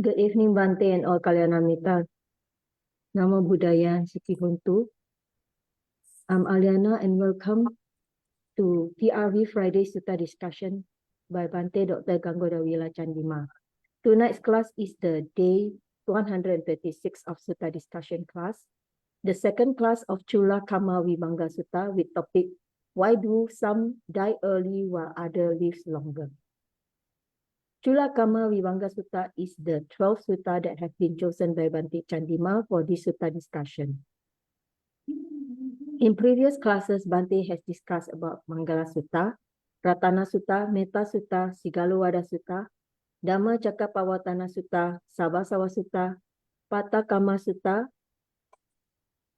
Good evening, Bhante and all Kalyanamita. Namo Buddhaya, Siti Hontu. I'm Aliana and welcome to TRV Friday Sutta discussion by Bhante Dr. Ganggodawila Chandima. Tonight's class is the day 136 of Sutta discussion class, the second class of Chula Kamma Vibhanga Sutta with topic, why do some die early while others live longer? Chula Kamma Vibhanga Sutta is the 12th sutta that has been chosen by Bhante Chandima for this sutta discussion. In previous classes, Bhante has discussed about Mangala Sutta, Ratana Sutta, Metta Sutta, Sigalowada Sutta, Dhamma Cakkappawatana Sutta, Sabasawa Sutta, Patakama Sutta,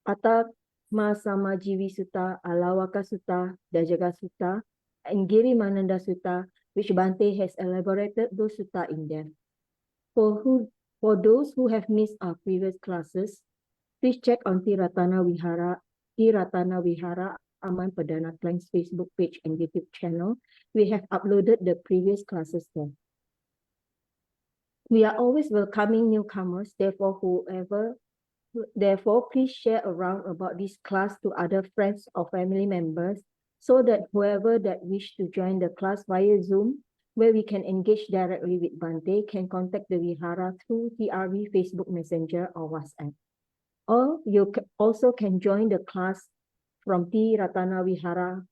Atmasamajjivi Sutta, Alawaka Sutta, Dajaga Sutta, and Giri Mananda Sutta, which Bhante has elaborated those sutta in depth. For those who have missed our previous classes, please check on Ti-Ratana Vihara Aman Perdana Klang's Facebook page and YouTube channel. We have uploaded the previous classes there. We are always welcoming newcomers, therefore, please share around about this class to other friends or family members so that whoever that wish to join the class via Zoom, where we can engage directly with Bhante, can contact the Vihara through TRV Facebook Messenger or WhatsApp. Or you also can join the class from Ti-Ratana Vihara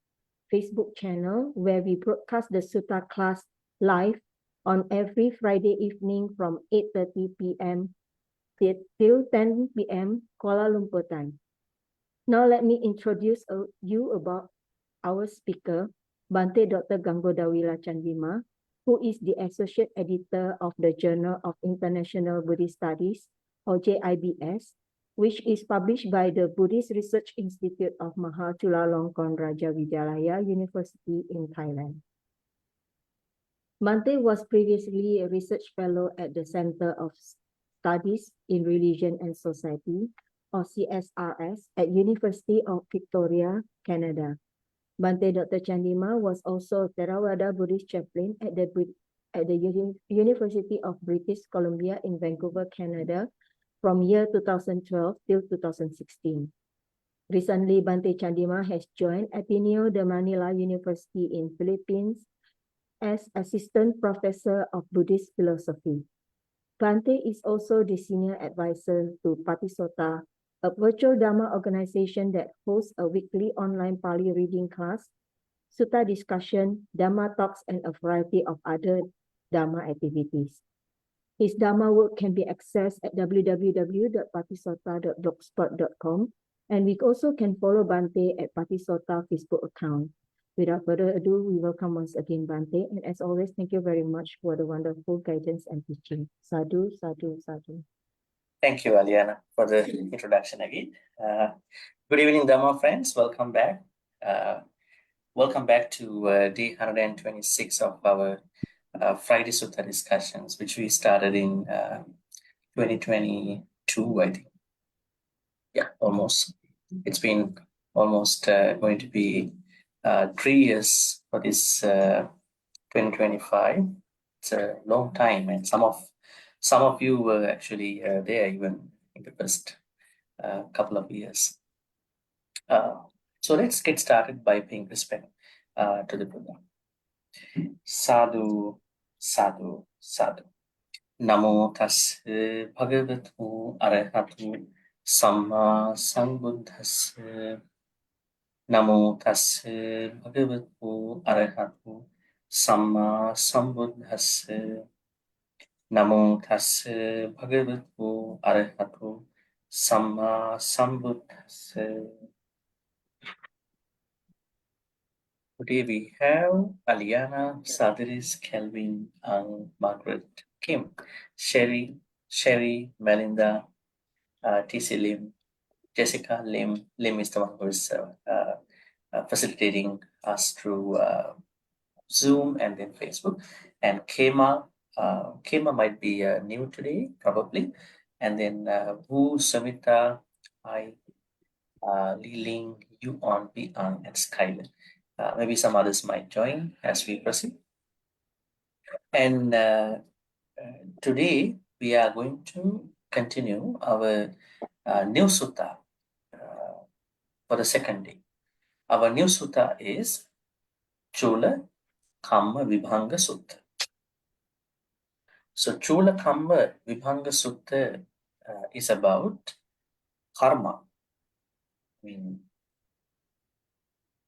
Facebook channel, where we broadcast the Sutta class live on every Friday evening from 8:30 p.m. till 10 p.m. Kuala Lumpur time. Now let me introduce you about our speaker, Bhante Dr. Ganggodawila Chandima, who is the Associate Editor of the Journal of International Buddhist Studies, or JIBS, which is published by the Buddhist Research Institute of Mahachulalongkorn Raja Vidyalaya University in Thailand. Bhante was previously a research fellow at the Center of Studies in Religion and Society, or CSRS, at University of Victoria, Canada. Bhante Dr. Chandima was also a Theravada Buddhist chaplain at the University of British Columbia in Vancouver, Canada, from year 2012 till 2016. Recently, Bhante Chandima has joined Ateneo de Manila University in Philippines as Assistant Professor of Buddhist Philosophy. Bhante is also the Senior Advisor to Patisota, a virtual Dhamma organization that hosts a weekly online Pali reading class, Sutta discussion, Dhamma talks, and a variety of other Dhamma activities. His Dhamma work can be accessed at www.patisota.blogspot.com, and we also can follow Bhante at Patisota Facebook account. Without further ado, we welcome once again Bhante, and as always, thank you very much for the wonderful guidance and teaching. Sadhu, sadhu, sadhu. Thank you, Aliana, for the introduction again. Good evening, Dhamma friends. Welcome back. Welcome back to day 126 of our Friday Sutta discussions, which we started in 2022, I think. Yeah, almost. It's been almost going to be 3 years for this 2025. It's a long time, and some of you were actually there even in the first couple of years. So let's get started by paying respect to the Buddha. Sadhu, sadhu, sadhu. Namo tassa bhagavatu arahatu samma sambuddhassa. Namo tassa bhagavatu arahatu samma sambuddhassa. Namo tassa bhagavatu arahatu samma sambuddhassa. Today we have Aliana, Sadiris, Kelvin, Margaret, Kim, Sherry, Melinda, TC Lim, Jessica Lim. Lim is the one who is facilitating us through Zoom and then Facebook. And Kema might be new today, probably. And then Wu, Samita, Li Ling, Yuan, Bi-An, and Skyler. Maybe some others might join as we proceed. And today we are going to continue our new sutta for the second day. Our new sutta is Chula Kamma Vibhanga Sutta. So Chula Kamma Vibhanga Sutta is about karma. I mean,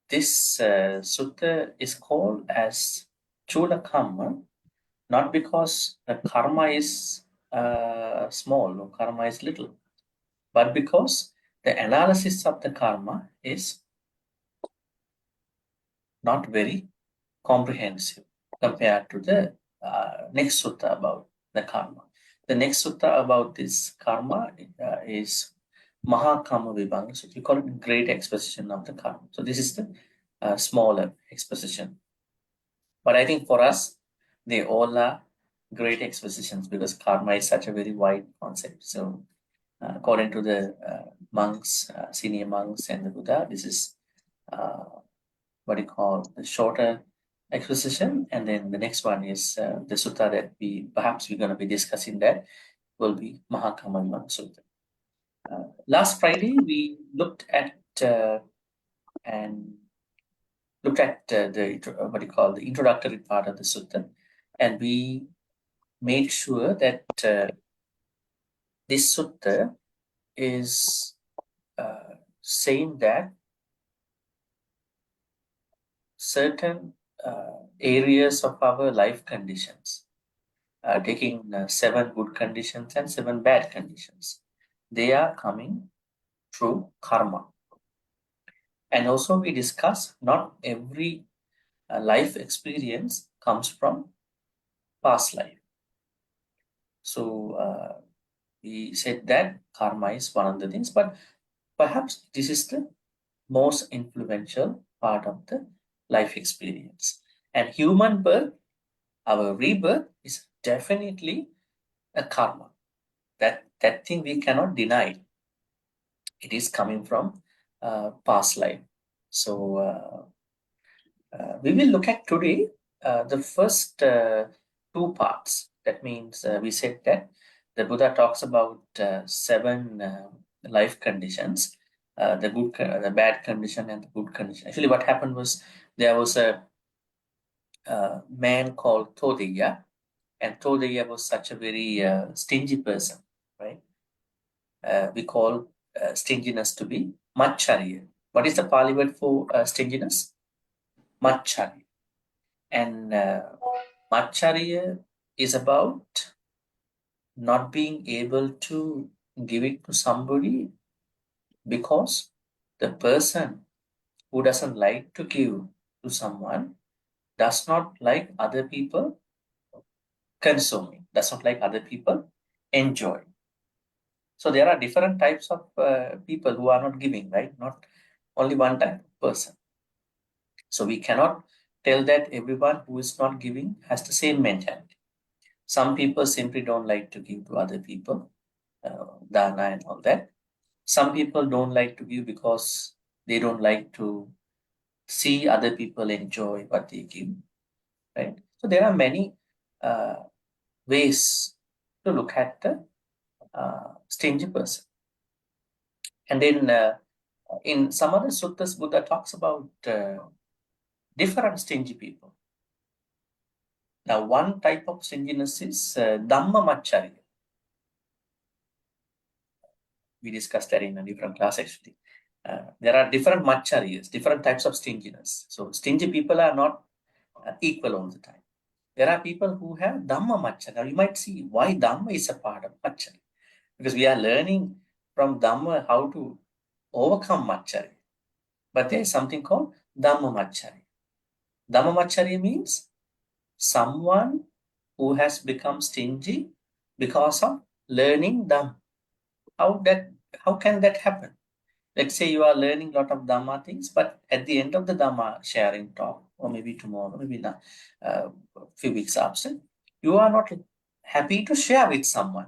this sutta is called as Chula Kamma not because the karma is small or karma is little, but because the analysis of the karma is not very comprehensive compared to the next sutta about the karma. The next sutta about this karma is akammavibhan. So we call it great exposition of the karma. So this is the smaller exposition. But I think for us, they all are great expositions because karma is such a very wide concept. So according to the monks, senior monks and the Buddha, this is what you call the shorter exposition. And then the next one is the sutta that we're going to be discussing that will be Mahakammavibhan Sutta. Last Friday, we looked at the the introductory part of the sutta, and we made sure that this sutta is saying that certain areas of our life conditions, taking 7 good conditions and 7 bad conditions, they are coming through karma. And also we discuss not every life experience comes from past life. So we said that karma is one of the things, but perhaps this is the most influential part of the life experience. And human birth, our rebirth, is definitely a karma. That thing we cannot deny. It is coming from past life. So we will look at today the first 2 parts. That means we said that the Buddha talks about 7 life conditions, the bad condition and the good condition. Actually, what happened was there was a man called Todaya, and Todaya was such a very stingy person, right? We call stinginess to be Machariya. What is the Pali word for stinginess? Machariya. And Machariya is about not being able to give it to somebody because the person who doesn't like to give to someone does not like other people consuming, does not like other people enjoy. So there are different types of people who are not giving, right? Not only one type of person. So we cannot tell that everyone who is not giving has the same mentality. Some people simply don't like to give to other people, dana and all that. Some people don't like to give because they don't like to see other people enjoy what they give, right? So there are many ways to look at the stingy person. And then in some other suttas, Buddha talks about different stingy people. Now, one type of stinginess is Dhamma Macharya. We discussed that in a different class actually. There are different macharyas, different types of stinginess. So stingy people are not equal all the time. There are people who have Dhamma Macharya. Now you might see why Dhamma is a part of Macharya. Because we are learning from Dhamma how to overcome Macharya. But there is something called Dhamma Macharya. Dhamma Macharya means someone who has become stingy because of learning Dhamma. How can that happen? Let's say you are learning a lot of Dhamma things, but at the end of the Dhamma sharing talk, or maybe tomorrow, maybe not, a few weeks after, you are not happy to share with someone.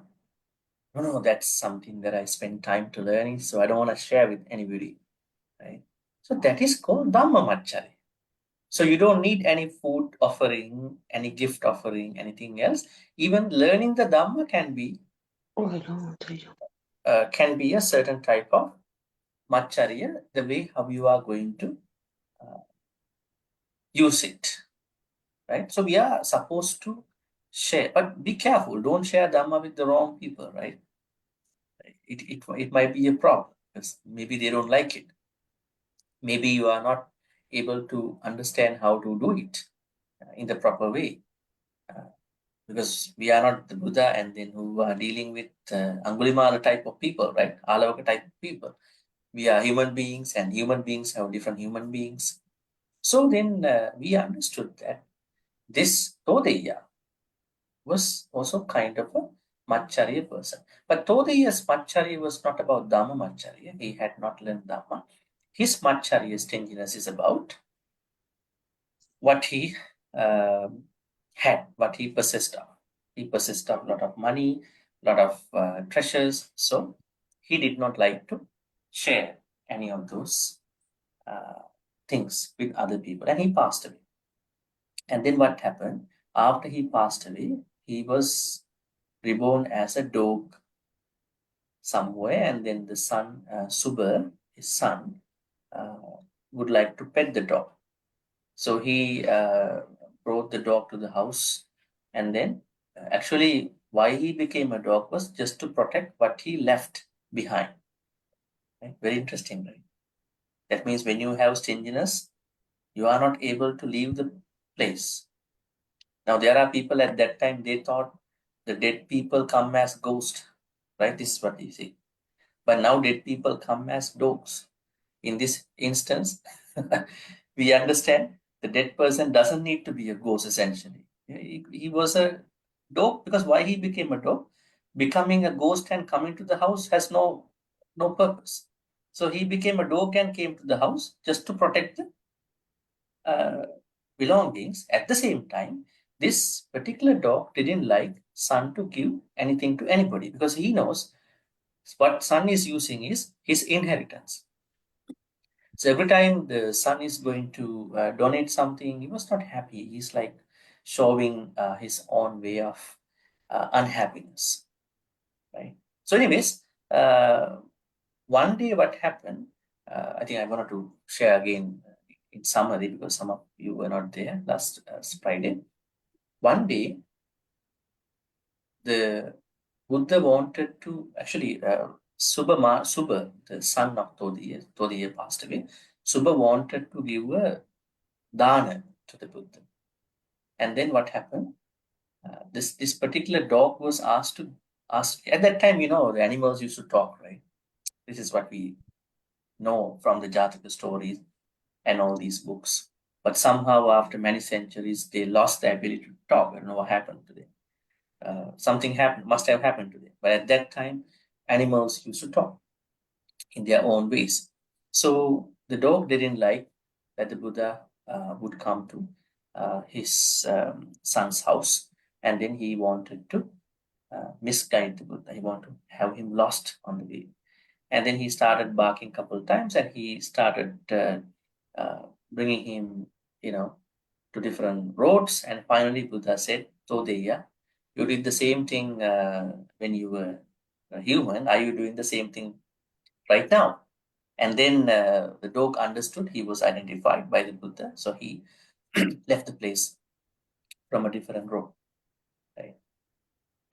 No, that's something that I spend time to learning, so I don't want to share with anybody, right? So that is called Dhamma Macharya. So you don't need any food offering, any gift offering, anything else. Even learning the Dhamma can be a certain type of Macharya, the way how you are going to use it, right? So we are supposed to share, but be careful. Don't share Dhamma with the wrong people, right? It might be a problem because maybe they don't like it. Maybe you are not able to understand how to do it in the proper way. Because we are not the Buddha and then who are dealing with Angulimala type of people, right? Alavaka type of people. We are human beings and human beings have different human beings. So then we understood that this Todeya was also kind of a Macharya person. But Todeya's Macharya was not about Dhamma Macharya. He had not learned Dhamma. His Macharya stinginess is about what he had, what he possessed of. He possessed of a lot of money, a lot of treasures. So he did not like to share any of those things with other people, and he passed away. And then what happened? After he passed away, he was reborn as a dog somewhere, and then the son, Suber, his son, would like to pet the dog. So he brought the dog to the house, and then actually, why he became a dog was just to protect what he left behind. Right? Very interesting, right? That means when you have stinginess, you are not able to leave the place. Now, there are people at that time, they thought the dead people come as ghosts, right? This is what you see. But now dead people come as dogs. In this instance, we understand the dead person doesn't need to be a ghost essentially. He was a dog because why he became a dog? Becoming a ghost and coming to the house has no purpose. So he became a dog and came to the house just to protect the belongings. At the same time, this particular dog didn't like son to give anything to anybody because he knows what son is using is his inheritance. So every time the son is going to donate something, he was not happy. He's like showing his own way of unhappiness, right? So, anyways, one day what happened? I think I wanted to share again in summary because some of you were not there last Friday. One day, the Buddha wanted to actually Subba, the son of Todiya passed away. Subba wanted to give a dana to the Buddha. And then what happened? This particular dog was asked to ask. At that time, the animals used to talk, right? This is what we know from the Jataka stories and all these books. But somehow, after many centuries, they lost the ability to talk. I don't know what happened to them. Something must have happened to them. But at that time, animals used to talk in their own ways. So the dog didn't like that the Buddha would come to his son's house, and then he wanted to misguide the Buddha. He wanted to have him lost on the way. And then he started barking a couple of times, and he started bringing him, to different roads. And finally, Buddha said, "Todeya, you did the same thing when you were a human. Are you doing the same thing right now?" And then the dog understood he was identified by the Buddha, so he left the place from a different road. Right?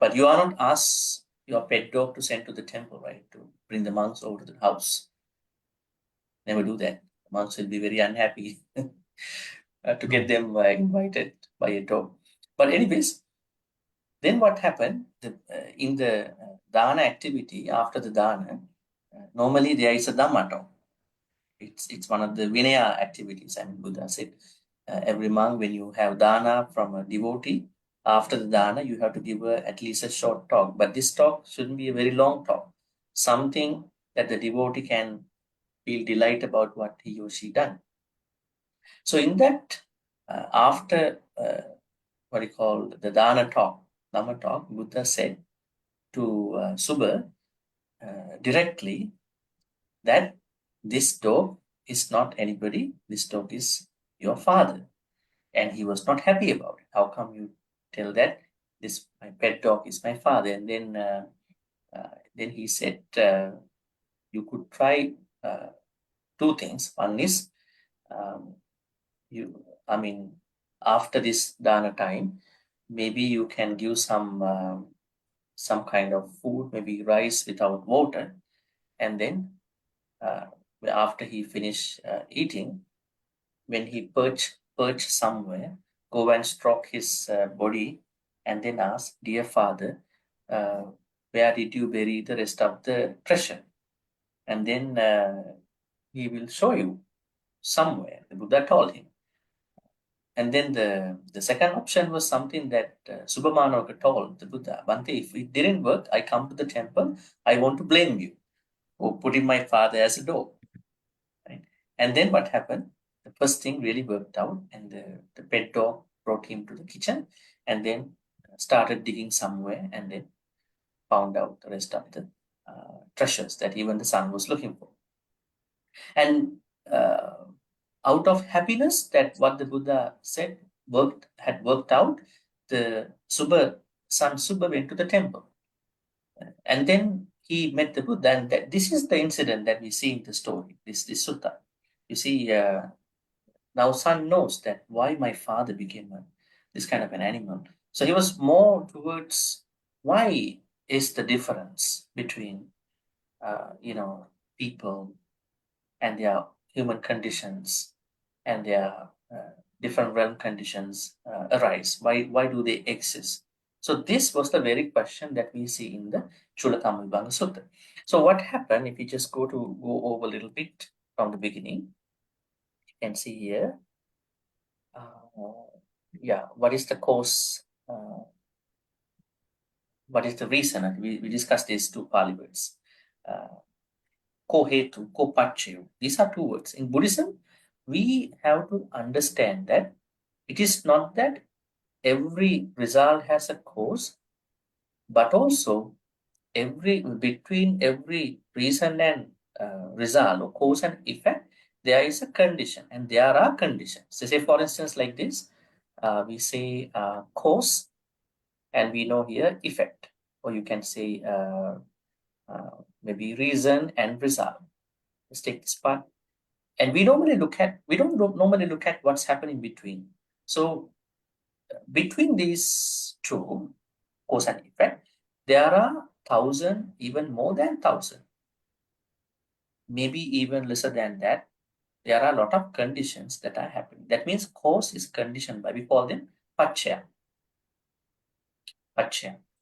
But you are not asked your pet dog to send to the temple, right? To bring the monks over to the house. Never do that. The monks will be very unhappy to get them invited by a dog. But anyways, then what happened? In the dana activity, after the dana, normally there is a dhamma talk. It's one of the Vinaya activities. I mean, Buddha said every monk, when you have dana from a devotee, after the dana, you have to give at least a short talk. But this talk shouldn't be a very long talk. Something that the devotee can feel delight about what he or she done. So in that, after what you call the dana talk, dhamma talk, Buddha said to Subba directly that this dog is not anybody. This dog is your father. And he was not happy about it. How come you tell that this my pet dog is my father? And then he said, you could try two things. One is, um, I mean, after this dana time, maybe you can give some kind of food, maybe rice without water, and then uh, after he finish eating, when he perch somewhere, go and stroke his body, and then ask, "Dear father, uh, where did you bury the rest of the treasure?" And then he will show you somewhere. The Buddha told him. And then the second option was something that Subhamanoka told the Buddha, Bhante, if it didn't work, I come to the temple, I want to blame you for putting my father as a dog. Right? And then what happened? The first thing really worked out, and the pet dog brought him to the kitchen and then started digging somewhere and then found out the rest of the treasures that even the son was looking for. And out of happiness that what the Buddha said had worked out, the son Subba went to the temple. And then he met the Buddha, and this is the incident that we see in the story, this sutta. You see, now son knows that why my father became this kind of an animal. So he was more towards why is the difference between people and their human conditions and their different realm conditions arise. Why do they exist? So this was the very question that we see in the Chulakamavibhanga Sutta. So what happened if you just go over a little bit from the beginning? You can see here. What is the cause? What is the reason? We discussed these two Pali words. Kohetu, kopacheyu. These are two words. In Buddhism, we have to understand that it is not that every result has a cause, but also between every reason and result or cause and effect, there is a condition, and there are conditions. So say, for instance, like this, we say cause, and we know here effect, or you can say maybe reason and result. Let's take this part. And we don't normally look at what's happening between. So between these two, cause and effect, there are 1,000, even more than 1,000, maybe even lesser than that. There are a lot of conditions that are happening. That means cause is conditioned by, we call them pachya.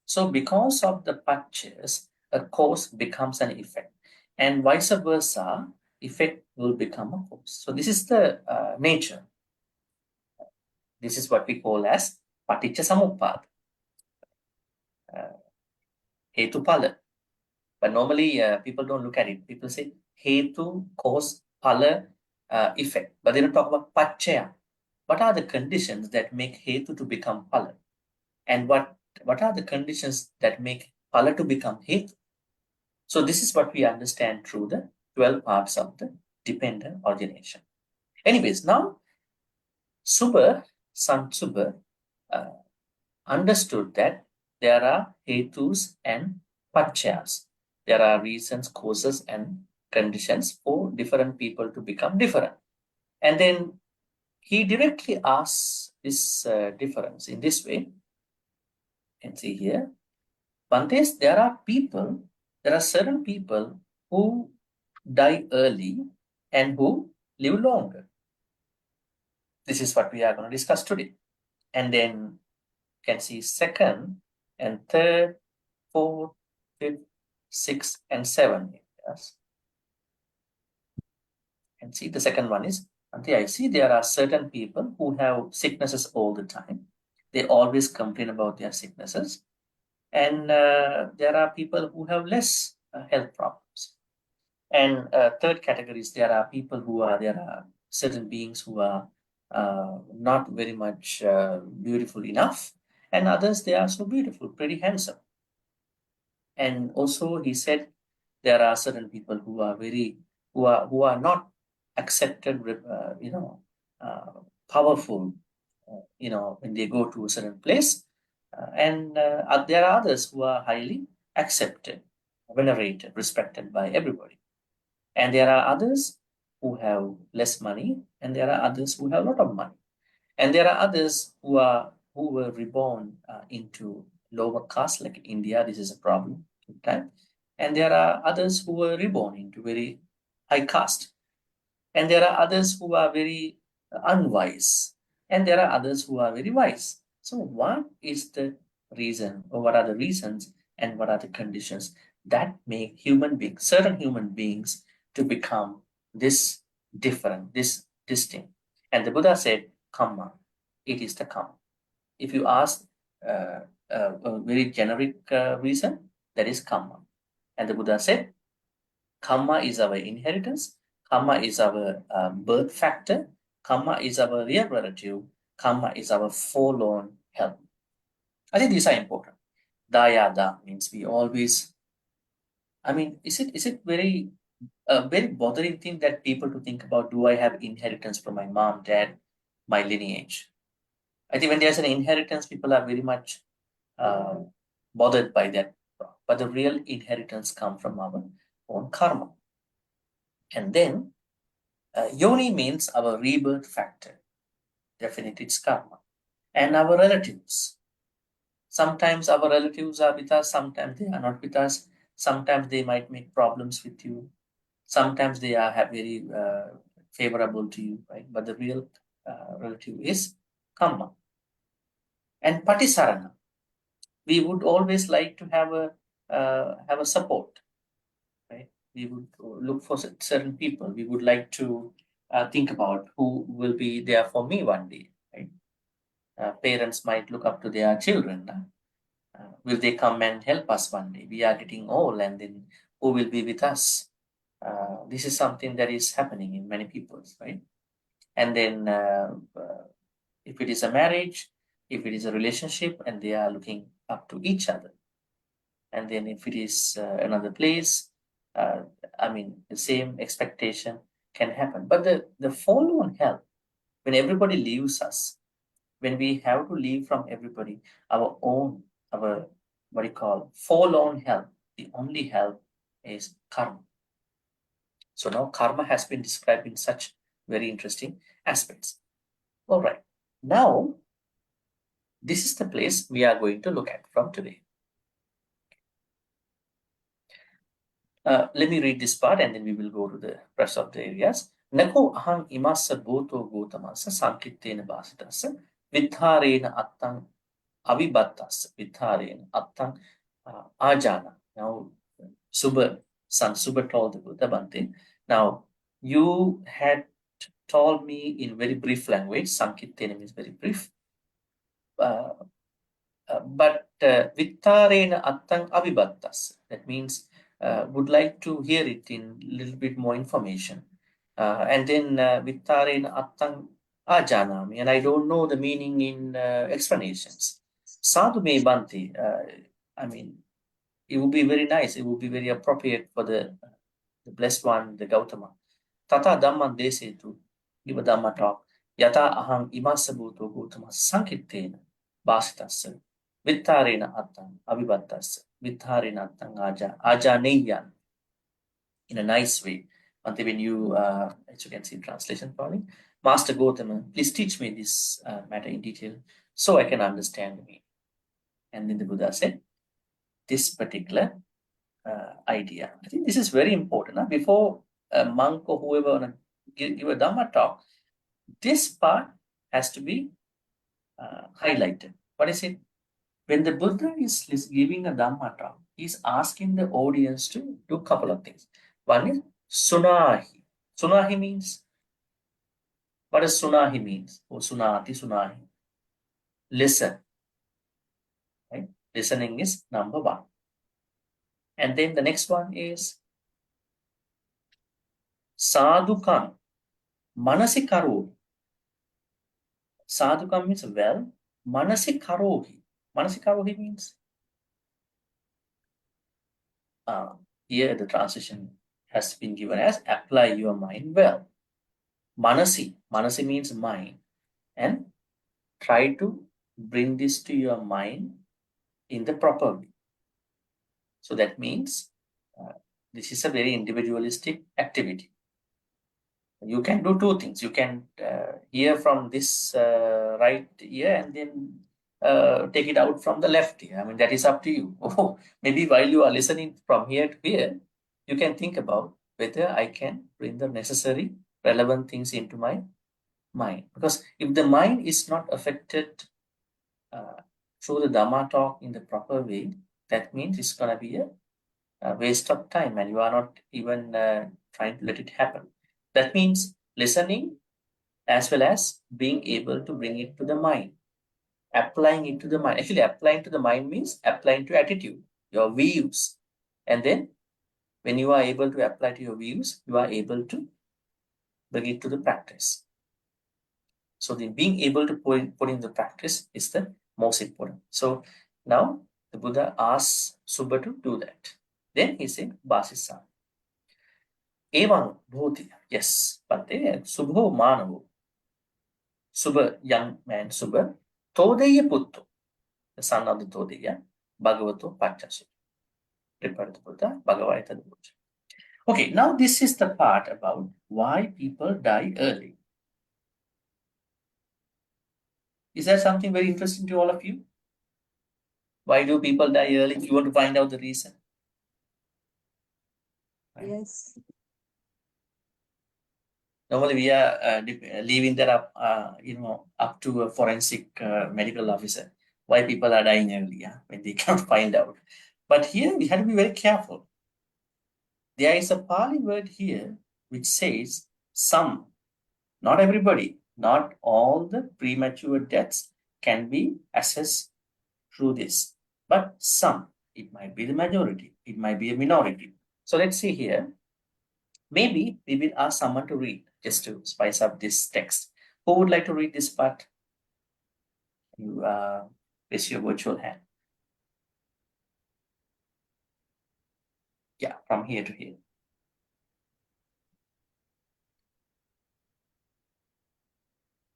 So because of the pachyas, a cause becomes an effect, and vice versa, effect will become a cause. So this is the nature. This is what we call as paticca samuppada, hetupala. But normally people don't look at it. People say hetu, cause, pala, effect, but they don't talk about pachya. What are the conditions that make hetu to become pala? And what are the conditions that make pala to become hetu? So this is what we understand through the 12 parts of the dependent origination. Anyways, now son Subba, understood that there are hetus and pachyas. There are reasons, causes, and conditions for different people to become different. And then he directly asks this difference in this way. You can see here. Bhantes, there are certain people who die early and who live longer. This is what we are going to discuss today. And then you can see second and third, fourth, fifth, sixth, and seventh. Yes. And see the second one is, I see there are certain people who have sicknesses all the time. They always complain about their sicknesses. And there are people who have less health problems. And third category is there are certain beings who are not very much beautiful enough, and others, they are so beautiful, pretty handsome. And also he said there are certain people who are not accepted, powerful, when they go to a certain place. And there are others who are highly accepted, venerated, respected by everybody. And there are others who have less money, and there are others who have a lot of money. And there are others who were reborn into lower caste, like India. This is a problem. Time. And there are others who were reborn into very high caste. And there are others who are very unwise. And there are others who are very wise. So, what is the reason, or what are the reasons, and what are the conditions that make certain human beings, to become this different, this distinct? And the Buddha said, karma. It is the karma. If you ask a very generic reason, that is karma. And the Buddha said, karma is our inheritance, karma is our birth factor, karma is our real relative, karma is our forlorn help. I think these are important. Dayada means we always, is it very very bothering thing that people to think about, do I have inheritance from my mom, dad, my lineage? I think when there's an inheritance, people are very much bothered by that. But the real inheritance comes from our own karma. And then yoni means our rebirth factor. Definitely it's karma. And our relatives. Sometimes our relatives are with us, sometimes they are not with us. Sometimes they might make problems with you. Sometimes they are very favorable to you, right? But the real relative is karma. And patisarana. We would always like to have a support, right? We would look for certain people. We would like to think about who will be there for me one day, right? Parents might look up to their children. Will they come and help us one day? We are getting old, and then who will be with us? This is something that is happening in many people, right? And then if it is a marriage, if it is a relationship, and they are looking up to each other. And then if it is another place, the same expectation can happen. But the forlorn help, when everybody leaves us, when we have to leave from everybody, our what you call forlorn help, the only help is karma. So now karma has been described in such very interesting aspects. All right. Now, this is the place we are going to look at from today. Let me read this part and then we will go to the rest of the areas. Nako ahang imassa bhoto gotamassa sankittena basitassa vitharena attang avibattassa vitharena attang ajana. Now, Subha told the Buddha, Bhante, now you had told me in very brief language, sankittena means very brief, but vittarena attang avibattas, that means would like to hear it in a little bit more information. And then vittarena attang ajanami, and I don't know the meaning in explanations. Sadhu me Bhante, it would be very nice, it would be very appropriate for the blessed one, the Gautama. Tata Dhamman Desetu, give a Dhamma talk. Yata aham imasabhuto Gautama sankittena basitassa vittarena attang avibattassa vittarena attang ajaneyan, in a nice way. Bhante, when you, as you can see translation probably, Master Gautama, please teach me this matter in detail so I can understand the meaning. And then the Buddha said, this particular idea. I think this is very important. Before a monk or whoever give a Dhamma talk, this part has to be highlighted. What is it? When the Buddha is giving a Dhamma talk, he's asking the audience to do a couple of things. One is sunahi. Sunahi means, what does sunahi means? Or sunati, sunahi. Listen. Right? Listening is number one. And then the next one is sadhukam, manasi karohi. Sadhukam means well, manasi karohi. Manasi karohi means, here the translation has been given as apply your mind well. Manasi means mind. and try to bring this to your mind in the proper way. So that means this is a very individualistic activity. You can do two things. You can hear from this right ear and then take it out from the left ear. I mean, that is up to you. Oh, maybe while you are listening from here to here, you can think about whether I can bring the necessary relevant things into my mind. Because if the mind is not affected through the Dhamma talk in the proper way, that means it's going to be a waste of time and you are not even trying to let it happen. That means listening as well as being able to bring it to the mind, applying it to the mind. Actually, applying to the mind means applying to attitude, your views. And then when you are able to apply to your views, you are able to bring it to the practice. So the being able to put in the practice is the most important. So now the Buddha asks Subba to do that. Then he said, Basisa. Evan Bhoti. Yes, Bhante, Subho Manavo. Subba, young man Subba, Todeya Putto, the son of the Todeya, Bhagavato Pachasu. Refer to Buddha, Bhagavata the Buddha. Okay, now this is the part about why people die early. Is that something very interesting to all of you? Why do people die early? You want to find out the reason? Right? Yes. Normally we are leaving that up, up to a forensic medical officer. Why people are dying early, when they can't find out. But here we have to be very careful. There is a Pali word here which says some, not everybody, not all the premature deaths can be assessed through this, but some. It might be the majority, it might be a minority. So let's see here. Maybe we will ask someone to read just to spice up this text. Who would like to read this part? You raise your virtual hand. Yeah, from here to here.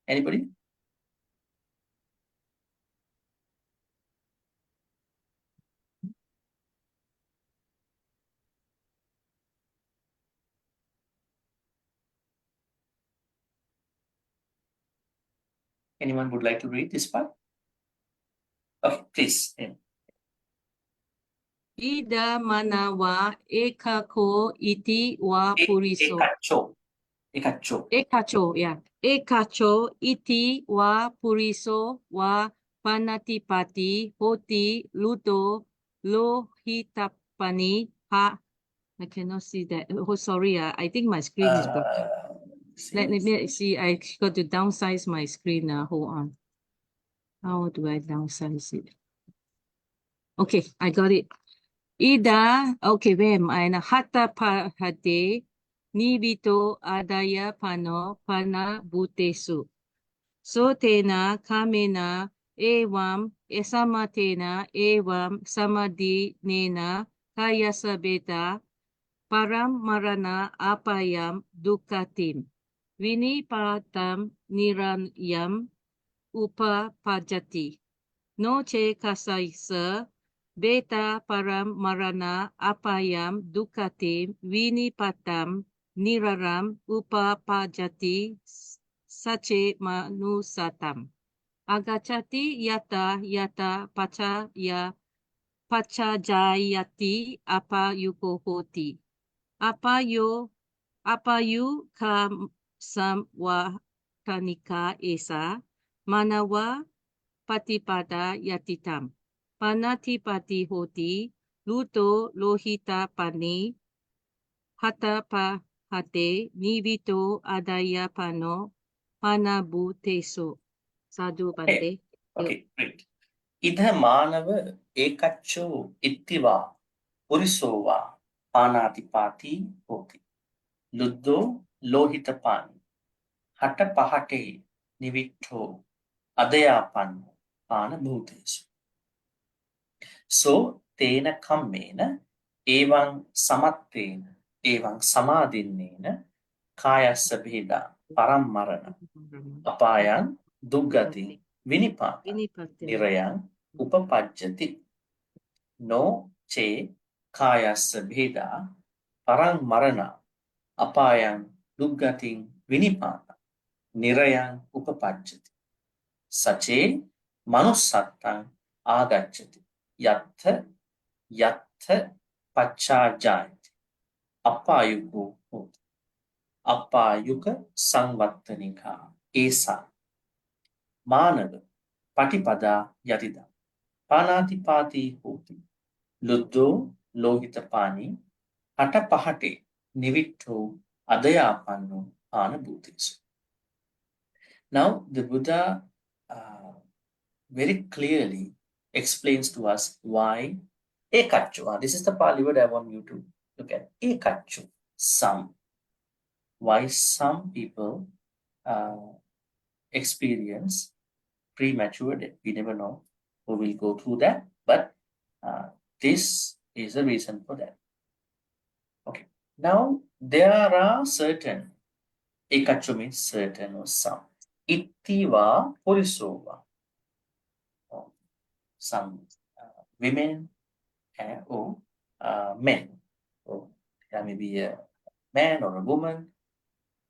Anybody? Anyone would like to read this part? Okay, please. Ida manawa ekako iti wa puriso. Ekacho. Ekacho, yeah. Ekacho iti wa puriso wa panatipati hoti luto lo hitapani ha. I cannot see that. Oh, sorry. I think my screen is broken. Let me see. I got to downsize my screen. Hold on. How do I downsize it? Okay, I got it. Ida, okay, Vem, and hata pahate, nibito adaya pano pana butesu. So tena kamena evam esamatena evam samadhi nena kaya sabeta param marana apayam dukatim. Vinipatam niranyam upapajati. No che kasaisa beta param marana apayam dukatim vinipatam niraram upapajati sache manusatam. Agachati yata yata pacha ya pachajayati apa yukohoti. Apayu kam samwatanika esa manawa patipada yatitam. Panatipati hoti, luto lohita pani, hata pahate, nivito adaya pano, panabu teso. Sadhu Bhante. Okay, great. Idha manava ekacho ittiva purisova panatipati hoti. Luddo lohitapani. Hata pahate nivito adayapan pana bhutesu. So tena kammena evan samattena evan samadhinnena kayassa bheda param marana apayan duggati, vinipata, Vinipati. nirayang, upapajjati. No che kayassa bheda, parang marana, apayang, duggating, vinipata, nirayang, upapajjati. Sache manussattan agacchati. Yattha yattha pachajayati. Appayuko hoti. Appayuka samvattanika. Esa. Managa. Patipada yatida. Panatipati hoti. Luddho lohitapani. Hata pahate. Nivitto adayapanno anabhutis. Now the Buddha very clearly explains to us why ekachu. This is the Pali word I want you to look at. Ekachu, some. Why some people experience premature death. We never know. We will go through that, but this is the reason for that. Okay. Now there are certain. Ekachu means certain or some. Ittiva purisova. Some women or men, or there may be a man or a woman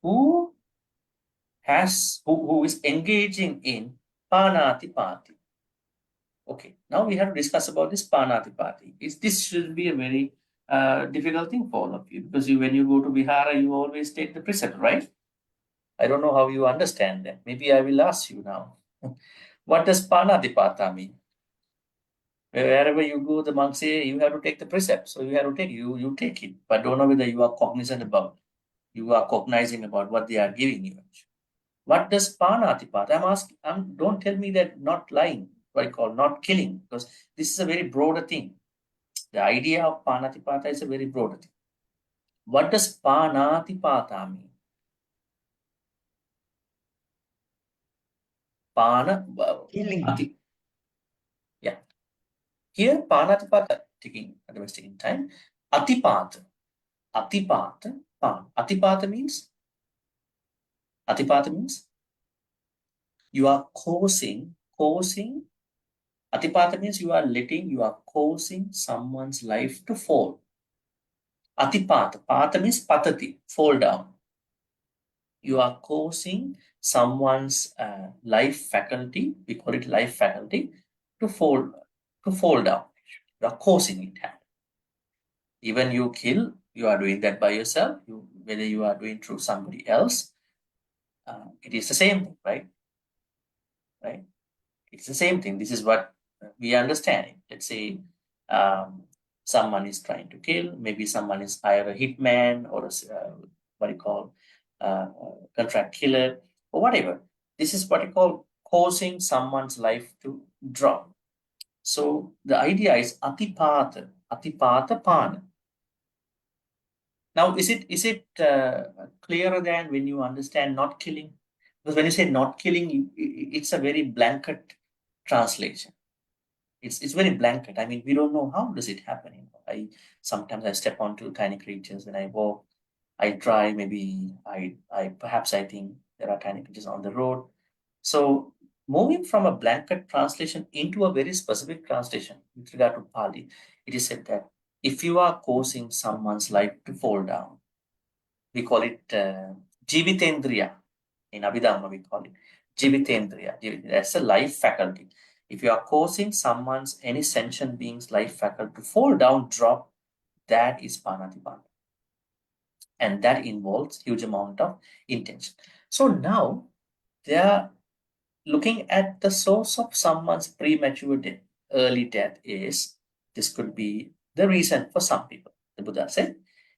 who is engaging in panatipati. Okay, now we have to discuss about this panatipati. This should be a very difficult thing for all of you, because when you go to Vihara, you always take the precept, right? I don't know how you understand that. Maybe I will ask you now. What does panatipata mean? Wherever you go, the monks say you have to take the precept. So you have to take you take it, but don't know whether you are cognizant about, you are cognizing about what they are giving you. What does panatipata? I'm asking. Don't tell me that not lying, what I call not killing, because this is a very broader thing. The idea of panatipata is a very broader thing. What does panatipata mean? Killing. Yeah. Here, panatipata, taking time. Atipata. Atipata. Atipata means you are causing. Atipata means you are causing someone's life to fall. Atipata. Pata means patati, fall down. You are causing someone's life faculty, we call it life faculty, to fall down. You are causing it. Even you kill, you are doing that by yourself. Whether you are doing through somebody else, it is the same thing, right? Right? It's the same thing. This is what we understand. Let's say someone is trying to kill. Maybe someone is either a hitman or what you call contract killer or whatever. This is what you call causing someone's life to drop. So the idea is atipata pana. Now, is it clearer than when you understand not killing? Because when you say not killing, it's a very blanket translation. It's very blanket. I mean, we don't know how does it happen. Sometimes I step onto tiny creatures when I walk. I drive. Maybe perhaps I think there are tiny creatures on the road. So moving from a blanket translation into a very specific translation with regard to Pali, it is said that if you are causing someone's life to fall down, we call it jivitendriya. In Abhidhamma, we call it jivitendriya. That's a life faculty. If you are causing any sentient being's life faculty to fall down, drop, that is panatipata. And that involves huge amount of intention. So now they are looking at the source of someone's premature death, early death this could be the reason for some people. The Buddha said,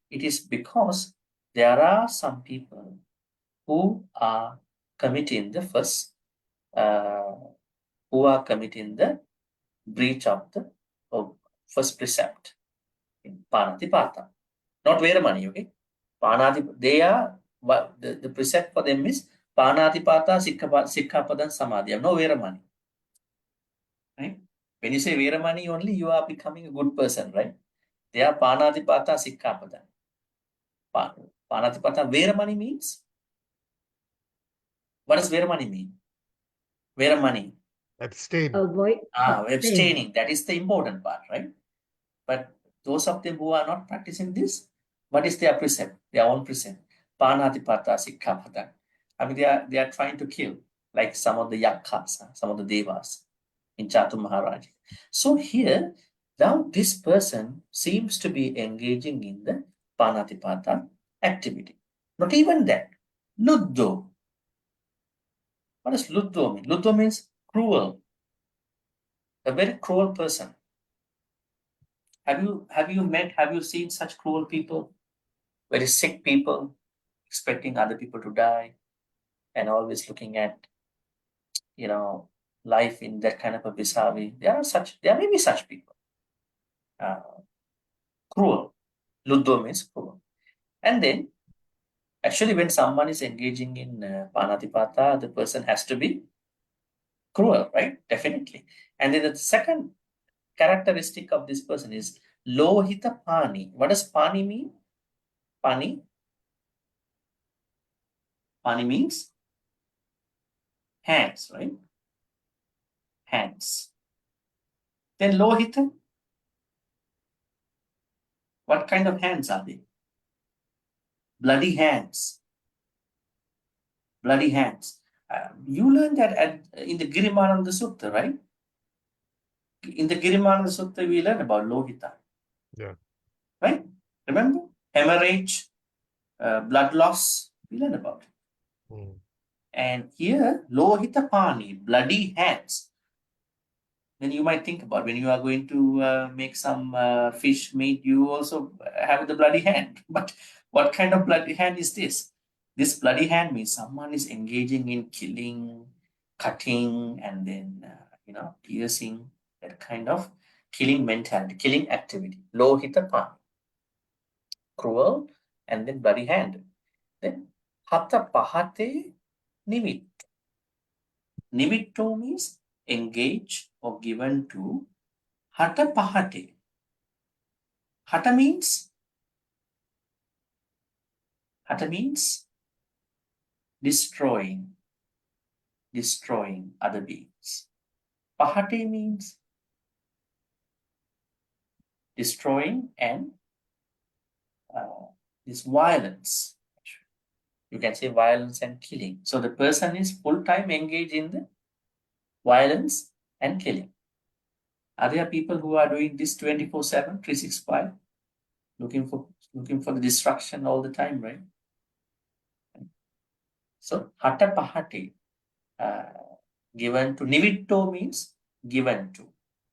it is because there are some people who are committing the breach of the first precept in Panatipata. Not Veramani, okay? They are, the precept for them is Panatipata, Sikkhapadan, Samadhyam, no Veramani. Right? When you say Veramani only, you are becoming a good person, right? They are Panatipata, Sikkhapadan. Panatipata, Veramani means? What does Veramani mean? Veramani. Abstain. avoid, abstain. Abstaining. That is the important part, right? But those of them who are not practicing this, what is their precept? Their own precept. Panatipata sikkhapada. I mean, they are trying to kill, like some of the yakhas, some of the devas in Chatu Maharaj. So here, now this person seems to be engaging in the Panatipata activity. Not even that. Luddho. What does Luddho mean? Luddho means cruel. A very cruel person. Have you seen such cruel people? Very sick people, expecting other people to die, and always looking at, life in that kind of a bizarre way. There may be such people. Cruel. Luddho means cruel. And then, actually, when someone is engaging in Panatipata, the person has to be cruel, right? Definitely. And then the second characteristic of this person is Lohita Pani. What does Pani mean? Pani means hands, right? Hands. Then Lohita, what kind of hands are they? Bloody hands. Bloody hands. You learned that in the Girimananda Sutta, right? In the Girimananda Sutta, we learn about Lohita. Yeah. Right? Remember? Hemorrhage, blood loss, we learn about it. Mm. And here, Lohita Pani, bloody hands. Then you might think about when you are going to make some fish meat, you also have the bloody hand. But what kind of bloody hand is this? This bloody hand means someone is engaging in killing, cutting, and then, piercing, that kind of killing mentality, killing activity. Lohita Pani. Cruel, and then bloody hand. Then Hatha Pahate Nimit. Nimitto means engage or given to. Hata Pahate. Hata means destroying other beings. Pahate means destroying and this violence. You can say violence and killing. So the person is full-time engaged in the violence and killing. Are there people who are doing this 24/7, 365, looking for the destruction all the time, right? So hata pahate, given to. Nivitto means given to,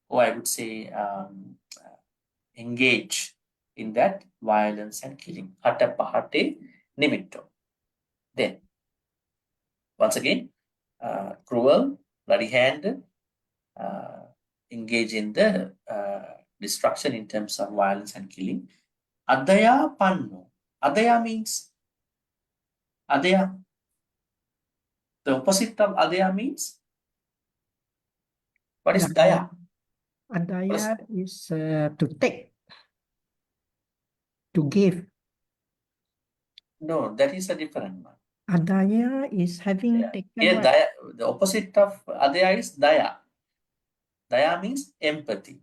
or I would say engage in that violence and killing. Hata pahate nimitto. Then, once again, cruel, bloody hand, engage in the destruction in terms of violence and killing. Adaya panno. Adaya means adaya. The opposite of adaya means, what is daya? Adaya is to take, to give. No, that is a different one. Adaya is having Yeah. taken Here, what? daya, the opposite of adaya is daya. Daya means empathy.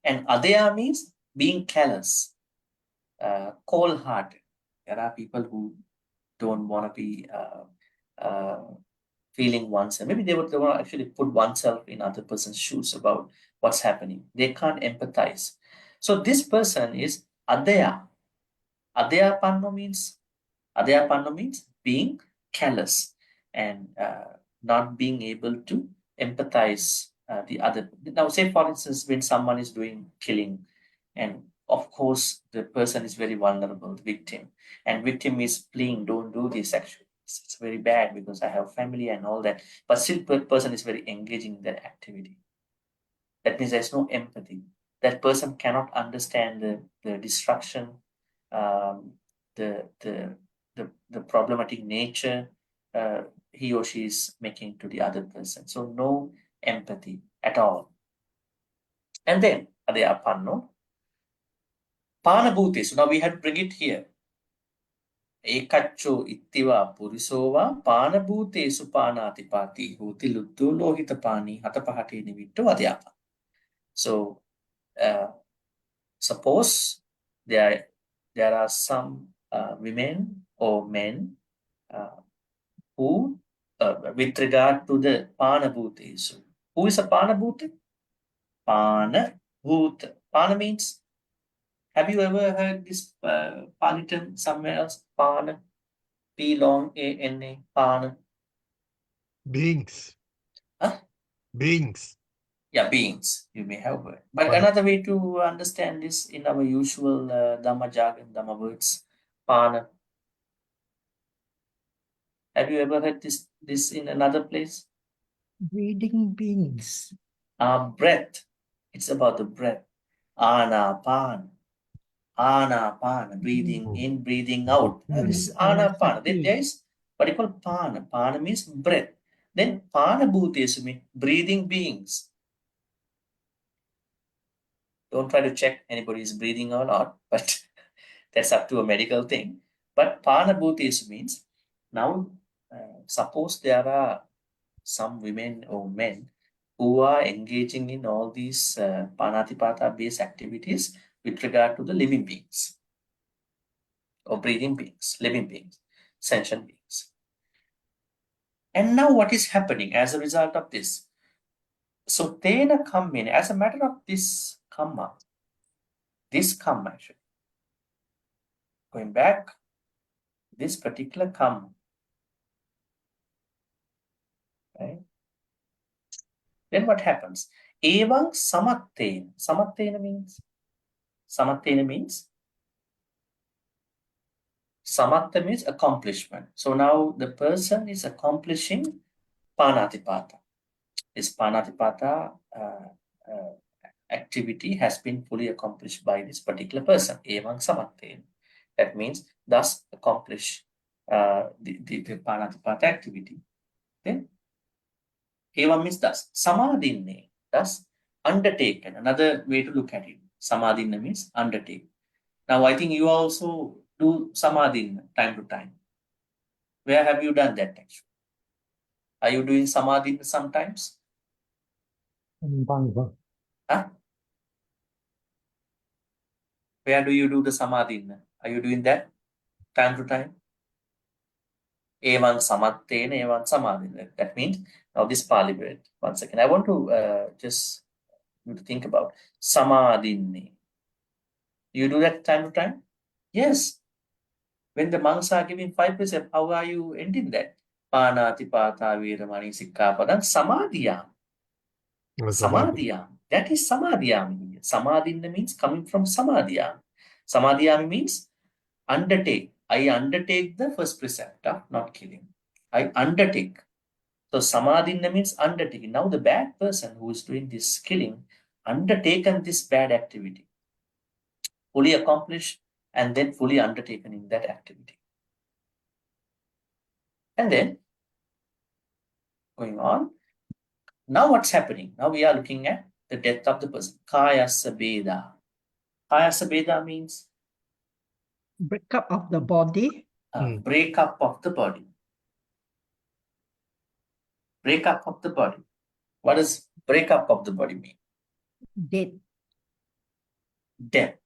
And adaya means being callous, cold-hearted. There are people who don't want to be feeling oneself. Maybe they want to actually put oneself in other person's shoes about what's happening. They can't empathize. So this person is adaya. Adaya panno means being callous and not being able to empathize the other. Now, say for instance, when someone is doing killing, and of course the person is very vulnerable, the victim, and victim is pleading, don't do this actually. It's very bad because I have family and all that. But still person is very engaging in that activity. That means there's no empathy. That person cannot understand the destruction, the problematic nature he or she is making to the other person. So no empathy at all. And then Adaya Panno. Panabhuti. So now we have to bring it here. Ekacho ittiva purisova pana bhutesu panatipati huti luttu lohita pani hatapahati nivittu adhyapa. So suppose there are some women or men who with regard to the pana bhutesu. Who is a pana bhute? Pana bhuta. Pana means, have you ever heard this Pali term somewhere else? Pana. P long A-N-A. Pana. Beings. Huh? Beings. Yeah, beings. You may have heard. But Pana. another way to understand this in our usual Dhamma jargon, Dhamma words, Pana. Have you ever heard this in another place? breathing beings. Breath. It's about the breath. Anapan. Anapan. Breathing in, breathing out. This is Anapan. There is what you call Pana. Pana means breath. Then Pana Bhutesu means breathing beings. Don't try to check anybody is breathing or not, but that's up to a medical thing. But Pana Bhutesu means, now suppose there are some women or men who are engaging in all these Panatipata based activities with regard to the living beings or breathing beings, living beings, sentient beings. And now what is happening as a result of this? So Tena Kammin, as a matter of this Kamma actually, going back, this particular Kamma, right? Then what happens? Evang Samattena. Samattena means Samatta means accomplishment. So now the person is accomplishing Panatipata. This Panatipata activity has been fully accomplished by this particular person. Evang Samattena. That means thus accomplish the Panatipata activity. Then Evam means thus. Samadhinne, thus undertaken. Another way to look at it. Samadhinne means undertaken. Now I think you also do Samadhinne time to time. Where have you done that actually? Are you doing Samadhinne sometimes? Huh? Where do you do the Samadhinne? Are you doing that time to time? Evan Samattena, Evan Samadhinne. That means now this Pali word. One second. I want to just you to think about Samadhinne. You do that time to time? Yes. When the monks are giving 5 precepts, how are you ending that? Panatipata Veramani Sikkhapadam Samadhiyam. Samadhiyam. That is Samadhiyam. Samadhinna means coming from Samadhiyam. Samadhiyam means undertake. I undertake the first precept of not killing. I undertake. So Samadhinna means undertaking. Now the bad person who is doing this killing undertaken this bad activity, fully accomplished and then fully undertaken in that activity. And then going on, now what's happening? Now we are looking at the death of the person. Kayasa Beda. Kayasa Beda means Breakup of the body. breakup of the body. Breakup of the body. What does breakup of the body mean? Dead. Death.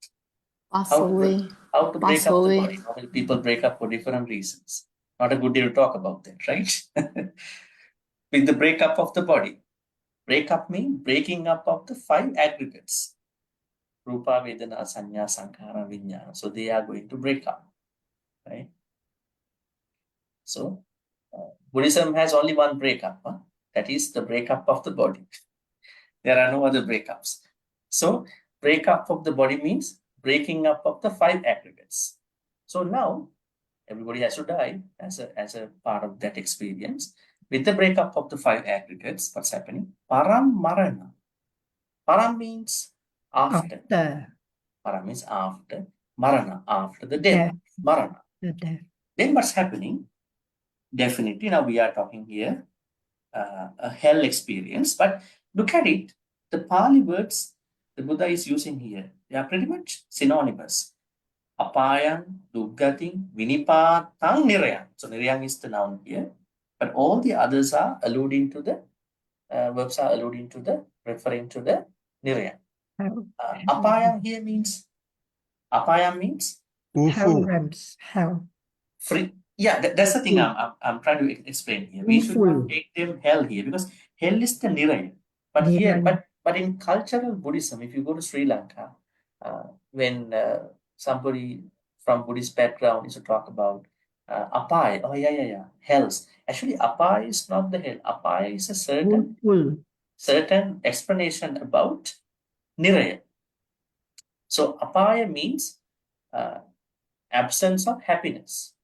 Pass How away. to break Pass up the away. body? Normally people break up for different reasons. Not a good day to talk about that, right? With the breakup of the body. Breakup means breaking up of the 5 aggregates. Rupa, Vedana, Sanya, Sankhara, Vijnana. So they are going to break up, right? So Buddhism has only one breakup. That is the breakup of the body. There are no other breakups. So breakup of the body means breaking up of the 5 aggregates. So now everybody has to die as a part of that experience. With the breakup of the 5 aggregates, what's happening? Param Marana. Param means after. Param means after. Marana, after the death. Marana. The death. Then what's happening? Definitely, now we are talking here a hell experience, but look at it. The Pali words the Buddha is using here, they are pretty much synonymous. apayang, duggating, vinipatang, nirayang. So nirayang is the noun here, but all the others are alluding to the verbs are alluding to the referring to the nirayang. Hell, Apayang here means apayang means hell Ufu. realms, hell. free. Yeah, that's the thing Awful. I'm trying to explain here. We should not Awful. take them hell here because hell is the niraya. But here, Niraya. but in cultural Buddhism, if you go to Sri Lanka, when somebody from Buddhist background is to talk about apai, oh yeah, hells. Actually, apai is not the hell. Apai is a Awful. certain explanation about niraya. So apaya means absence of happiness.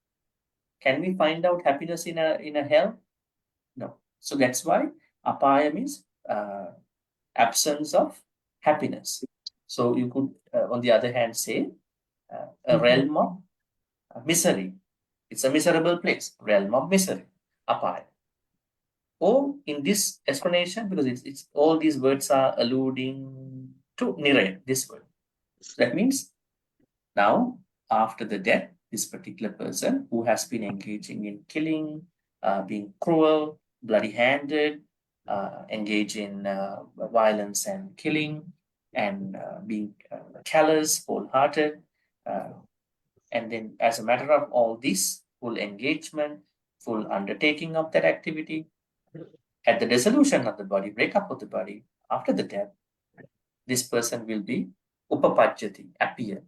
Can we find out happiness in a hell? No. So that's why apaya means absence of happiness. So you could, on the other hand, say a realm of misery. It's a miserable place, realm of misery, apaya. Or in this explanation, because it's all these words are alluding to niraya, this word. So that means now, after the death, this particular person who has been engaging in killing, being cruel, bloody-handed, engage in violence and killing, and being callous, wholehearted, and then as a matter of all this, full engagement, full undertaking of that activity, at the dissolution of the body, breakup of the body, after the death, this person will be upapajjati, appear.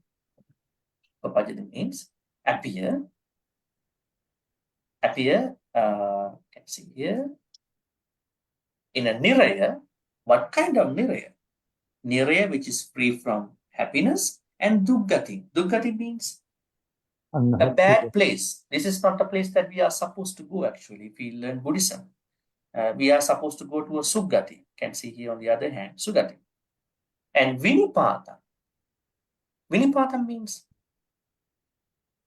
Upapajjati means appear, can see here, in a niraya. What kind of niraya? Niraya which is free from happiness, and duggati. Duggati means a bad place. This is not a place that we are supposed to go actually. If we learn Buddhism, we are supposed to go to a suggati. Can see here on the other hand, sugati. And vinipata. Vinipata means,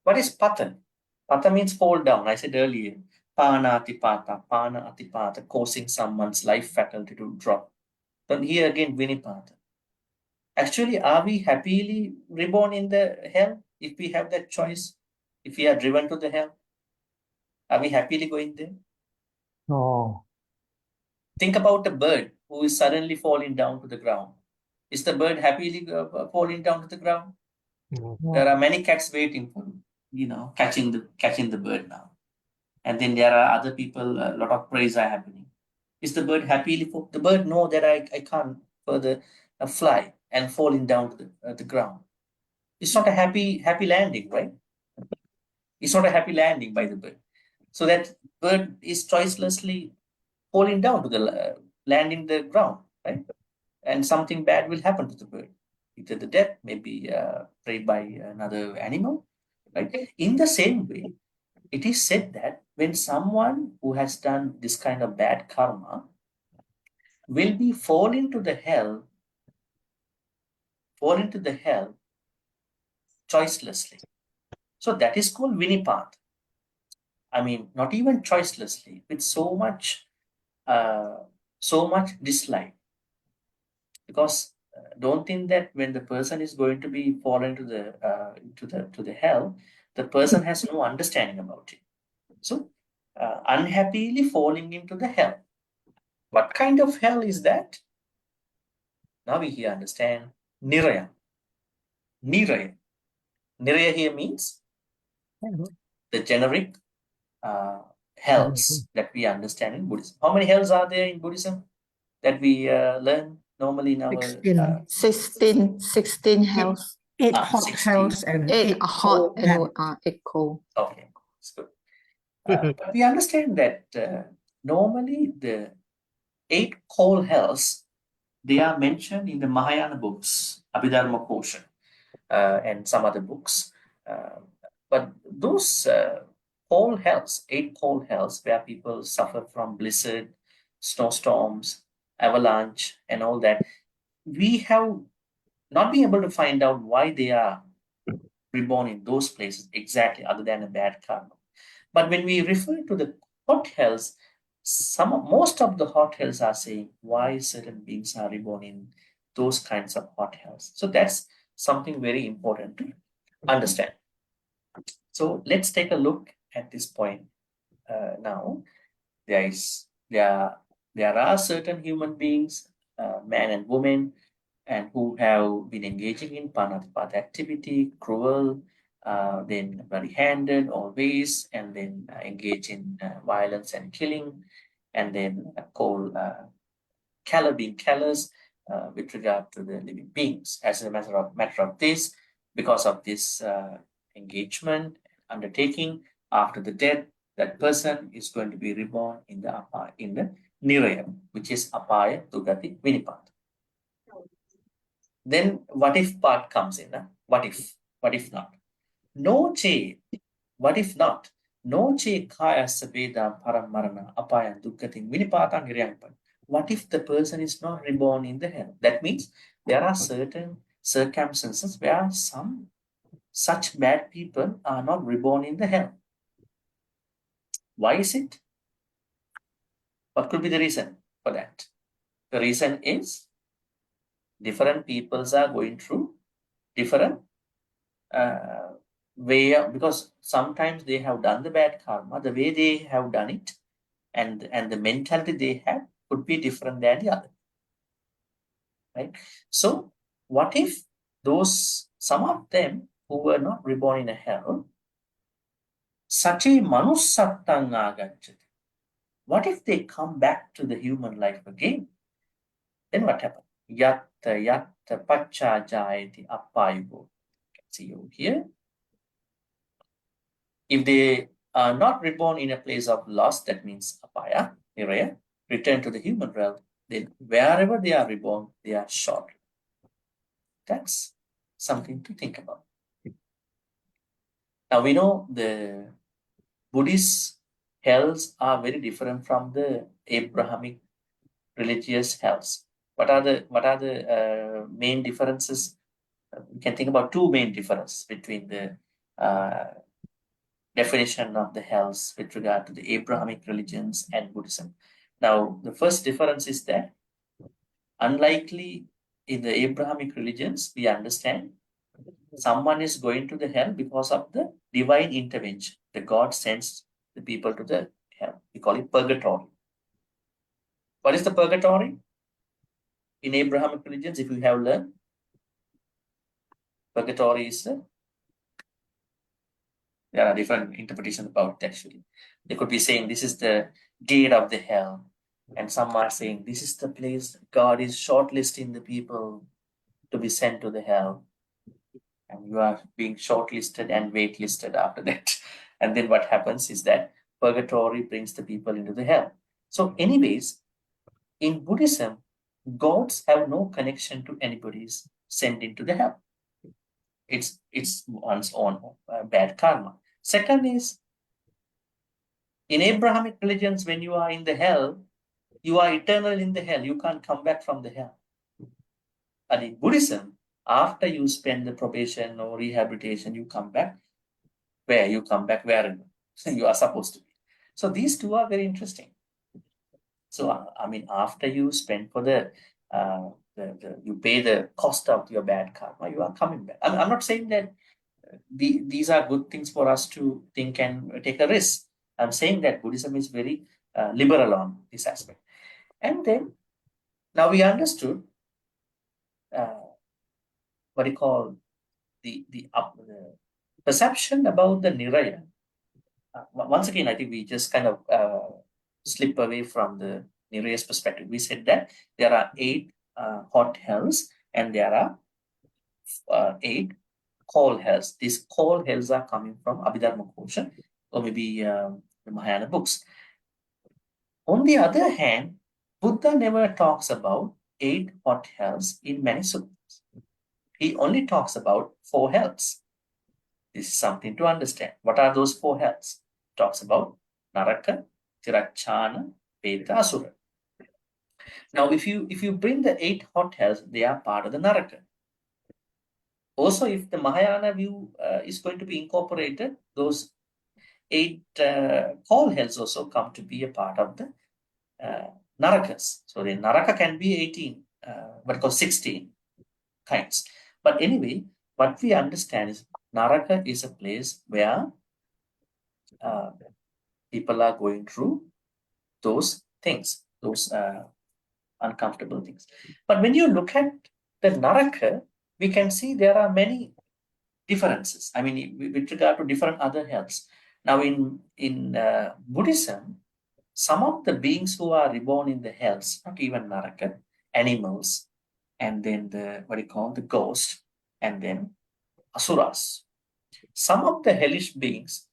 what is patan? Pata means fall down. I said earlier, pana atipata, causing someone's life faculty to drop. But here again, vinipata. Actually, are we happily reborn in the hell if we have that choice? If we are driven to the hell, are we happily going there? No. Think about a bird who is suddenly falling down to the ground. Is the bird happily falling down to the ground? No. There are many cats waiting for, catching the bird now. And then there are other people, a lot of praise are happening. Is the bird happily the bird know that I can't further fly and falling down to the ground? It's not a happy landing, right? It's not a happy landing by the bird. So that bird is choicelessly falling down to the land in the ground, right? And something bad will happen to the bird. Either the death, maybe preyed by another animal, right? In the same way, it is said that when someone who has done this kind of bad karma will be fall into the hell choicelessly. So that is called vinipat. I mean, not even choicelessly, with so much dislike. Because don't think that when the person is going to be fallen to the hell, the person has no understanding about it. So unhappily falling into the hell. What kind of hell is that? Now we here understand niraya. Niraya. Niraya here means the generic hells that we understand in Buddhism. How many hells are there in Buddhism that we learn normally in our 16 health, 8 hot 16. hells and 8 8 hot cold and hells. 8 cold. Okay, that's good. But we understand that normally the 8 cold hells, they are mentioned in the Mahayana books, Abhidharma Kosha, and some other books. But those cold hells, 8 cold hells, where people suffer from blizzard, snowstorms, avalanche, and all that, we have not been able to find out why they are reborn in those places exactly, other than a bad karma. But when we refer to the hot hells, most of the hot hells are saying why certain beings are reborn in those kinds of hot hells. So that's something very important to understand. So let's take a look at this point now. There are certain human beings, men and women, and who have been engaging in panatipat activity, cruel, then very-handed always, and then engage in violence and killing, and then being callous with regard to the living beings. As a matter of this, because of this engagement, undertaking, after the death, that person is going to be reborn in the Niraya, which is Apaya Tugati Vinipata. Then what if part comes in? What if not? No che, what if not? No che kaya sabeda paramarana apaya dukkati vinipata niryanpan. What if the person is not reborn in the hell? That means there are certain circumstances where some such bad people are not reborn in the hell. Why is it? What could be the reason for that? The reason is different peoples are going through different way, because sometimes they have done the bad karma, the way they have done it, and the mentality they have could be different than the other. Right? So what if some of them who were not reborn in a hell, sachi manussattan agacchati. What if they come back to the human life again? Then what happens? Yatta pacha jayati appayugo. See over here. If they are not reborn in a place of loss, that means apaya, niraya, return to the human realm, then wherever they are reborn, they are short. That's something to think about. Now we know the Buddhist hells are very different from the Abrahamic religious hells. What are the main differences? We can think about two main differences between the definition of the hells with regard to the Abrahamic religions and Buddhism. Now, the first difference is that, unlikely in the Abrahamic religions, we understand someone is going to the hell because of the divine intervention. The God sends the people to the hell. We call it purgatory. What is the purgatory? In Abrahamic religions, if you have learned, purgatory is there are different interpretations about it actually. They could be saying this is the gate of the hell. And some are saying this is the place God is shortlisting the people to be sent to the hell. And you are being shortlisted and waitlisted after that. And then what happens is that purgatory brings the people into the hell. So anyways, in Buddhism, gods have no connection to anybody's sent into the hell. It's one's own bad karma. Second is, in Abrahamic religions, when you are in the hell, you are eternal in the hell. You can't come back from the hell. And in Buddhism, after you spend the probation or rehabilitation, you come back where? You come back wherever you are supposed to be. So these two are very interesting. So, I mean, after you spend for you pay the cost of your bad karma, you are coming back. I'm not saying that these are good things for us to think and take a risk. I'm saying that Buddhism is very liberal on this aspect. And then, now we understood what you call the perception about the Niraya. Once again, I think we just kind of slip away from the Niraya's perspective. We said that there are 8 hot hells and there are 8 cold hells. These cold hells are coming from Abhidharma Kosha or maybe the Mahayana books. On the other hand, Buddha never talks about 8 hot hells in many suttas. He only talks about 4 hells. This is something to understand. What are those 4 hells? He talks about Naraka, Ti-Ratana, Peta, Asura. Now, if you bring the 8 hot hells, they are part of the Naraka. Also, if the Mahayana view is going to be incorporated, those 8 cold hells also come to be a part of the Narakas. So the Naraka can be 18, what called 16 kinds. But anyway, what we understand is Naraka is a place where people are going through those things, those uncomfortable things. But when you look at the Naraka, we can see there are many differences. I mean, with regard to different other hells. Now, in Buddhism, some of the beings who are reborn in the hells, not even Naraka, animals, and then the what do you call the ghost, and then asuras. Some of the hellish beings,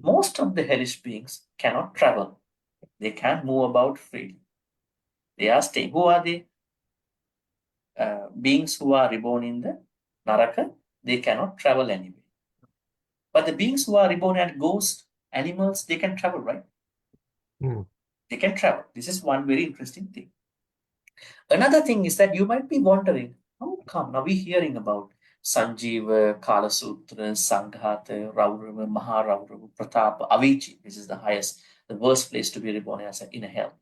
most of the hellish beings cannot travel. They can't move about freely. They are staying. Who are they? Beings who are reborn in the Naraka, they cannot travel anywhere. But the beings who are reborn as ghosts, animals, they can travel, right? They can travel. This is one very interesting thing. Another thing is that you might be wondering, how come? Now we're hearing about Sanjeeva, Kalasutra, Sanghata, Raurava, Maharaurava, Pratapa, Avicii, which is the highest, the worst place to be reborn as in a hell.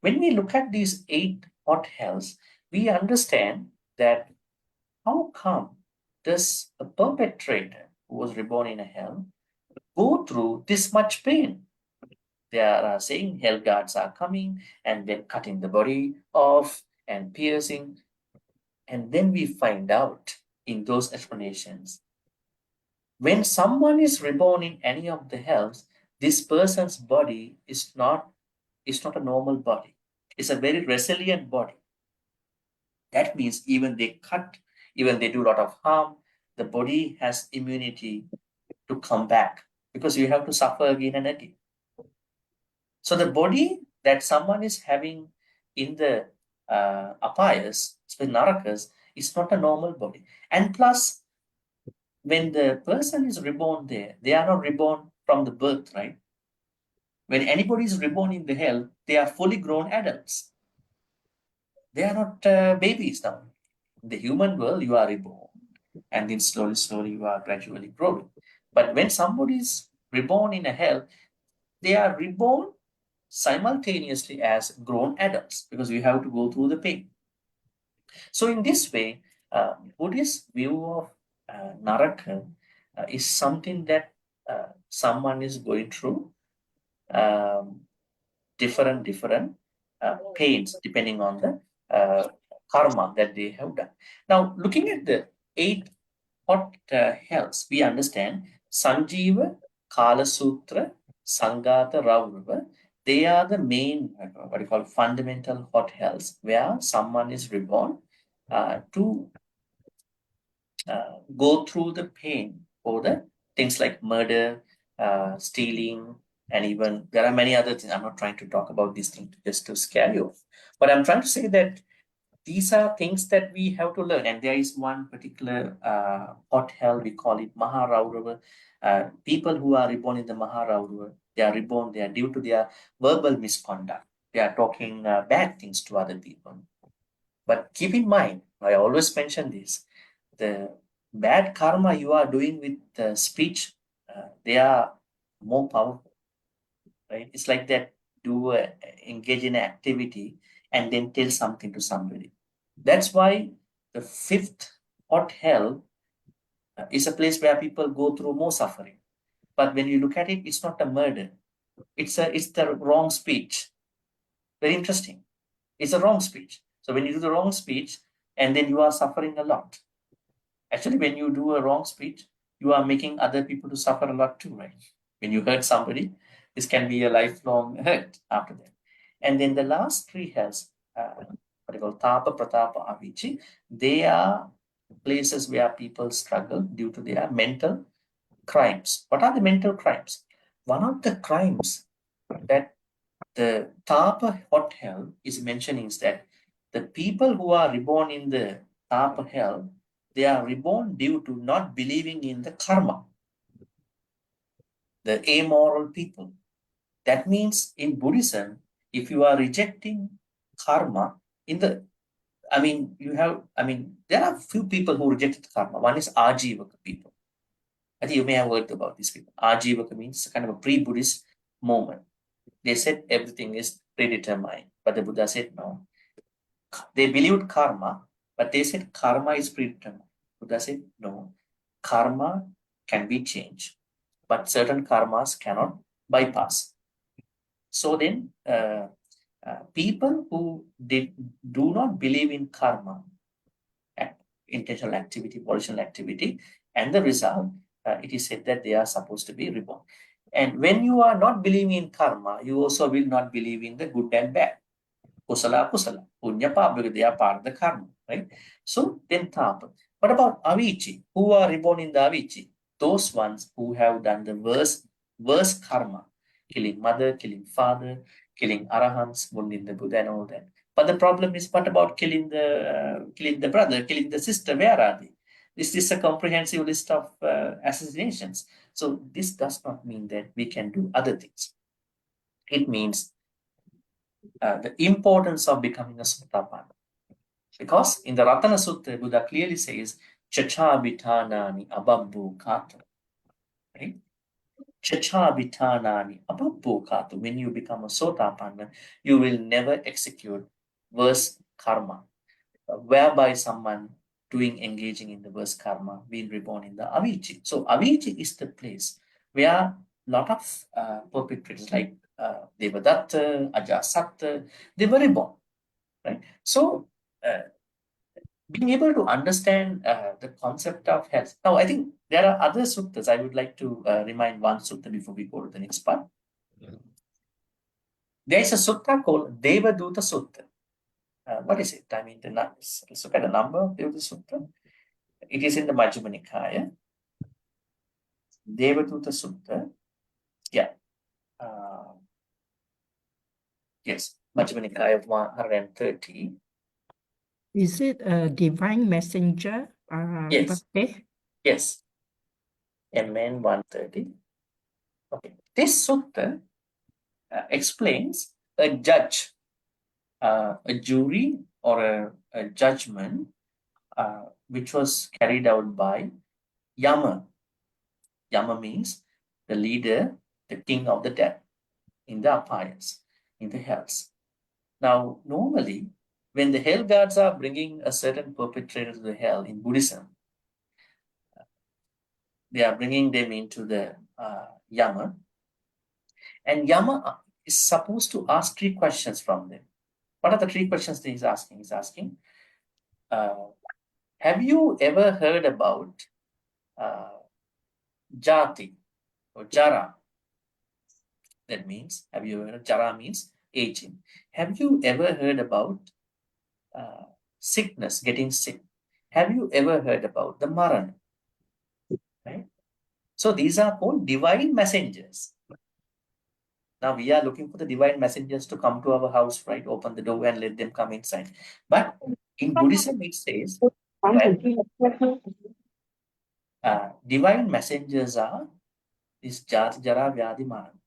When we look at these 8 hot hells, we understand that how come does a perpetrator who was reborn in a hell go through this much pain? They are saying hell guards are coming and then cutting the body off and piercing. And then we find out in those explanations, when someone is reborn in any of the hells, this person's body is not a normal body. It's a very resilient body. That means even they cut, even they do a lot of harm, the body has immunity to come back because you have to suffer again and again. So the body that someone is having in the apayas, especially narakas, is not a normal body. And plus, when the person is reborn there, they are not reborn from the birth, right? When anybody is reborn in the hell, they are fully grown adults. They are not babies now. In the human world, you are reborn, and then slowly you are gradually growing. But when somebody is reborn in a hell, they are reborn simultaneously as grown adults because you have to go through the pain. So in this way, Buddhist view of Naraka is something that someone is going through um, different pains depending on the karma that they have done. Now, looking at the 8 hot hells, we understand Sanjeeva, Kala Sutra, Sanghata, Raurava. They are the main, what you call fundamental hot hells, where someone is reborn to go through the pain for the things like murder, stealing, and even there are many other things. I'm not trying to talk about these things just to scare you, but I'm trying to say that these are things that we have to learn. And there is one particular hot hell, we call it Maharaurava. People who are reborn in the Maharaurava, they are reborn there due to their verbal misconduct. They are talking bad things to other people. But keep in mind, I always mention this, the bad karma you are doing with speech, they are more powerful, right? It's like that, engage in an activity and then tell something to somebody. That's why the 5th hot hell is a place where people go through more suffering. But when you look at it, it's not a murder. It's the wrong speech. Very interesting. It's a wrong speech. So when you do the wrong speech, and then you are suffering a lot. Actually, when you do a wrong speech, you are making other people to suffer a lot too, right? When you hurt somebody, this can be a lifelong hurt after that. And then the last 3 hells, what they call Tapa, Pratapa, Avicii, they are places where people struggle due to their mental crimes. What are the mental crimes? One of the crimes that the Tapa hot hell is mentioning is that the people who are reborn in the Tapa hell, they are reborn due to not believing in the karma, the amoral people. That means in Buddhism, if you are rejecting karma, there are few people who rejected karma. One is Ajivaka people. I think you may have heard about these people. Ajivaka means kind of a pre-Buddhist movement. They said everything is predetermined, but the Buddha said no. They believed karma, but they said karma is predetermined. Buddha said no. Karma can be changed, but certain karmas cannot bypass. So then, people who do not believe in karma, intentional activity, volitional activity, and the result, it is said that they are supposed to be reborn. And when you are not believing in karma, you also will not believe in the good and bad. Kusala, kusala, punya, papa, because they are part of the karma, right? So then, tapa. What about Avicii? Who are reborn in the Avicii? Those ones who have done the worst karma, killing mother, killing father, killing arahants, wounding the Buddha, and all that. But the problem is, what about killing the brother, killing the sister? Where are they? This is a comprehensive list of assassinations. So this does not mean that we can do other things. It means the importance of becoming a Sotapanna. Because in the Ratana Sutta, Buddha clearly says, Chacha Vitanani Ababbu Kata. Right? Chacha Vitanani Ababbu Kata. When you become a Sotapanna, you will never execute worse karma, whereby someone engaging in the worst karma being reborn in the Avicii. So Avicii is the place where a lot of perpetrators like Devadatta, Ajasatta, they were reborn. Right? So being able to understand the concept of health. Now, I think there are other suttas. I would like to remind one sutta before we go to the next part. There is a sutta called Devaduta Sutta. What is it? I mean, let's look at the number of Devaduta Sutta. It is in the Majjhima Nikaya. Devaduta Sutta. Yeah. Yes, Majjhima Nikaya 130. Is it a divine messenger? Yes. Bhante? Yes. MN 130. Okay. This sutta explains a judge, a jury, or a judgment which was carried out by Yama. Yama means the leader, the king of the dead in the apayas, in the hells. Now, normally, when the hell guards are bringing a certain perpetrator to the hell in Buddhism, they are bringing them into the Yama, and Yama is supposed to ask 3 questions from them. What are the 3 questions that he's asking? He's asking, have you ever heard about jati or jara? That means, have you ever, jara means aging. Have you ever heard about sickness, getting sick? Have you ever heard about the maran? Right? So these are called divine messengers. Now we are looking for the divine messengers to come to our house, right? Open the door and let them come inside. But in Buddhism, it says that divine messengers are this jati, jara, vyadhi, maran.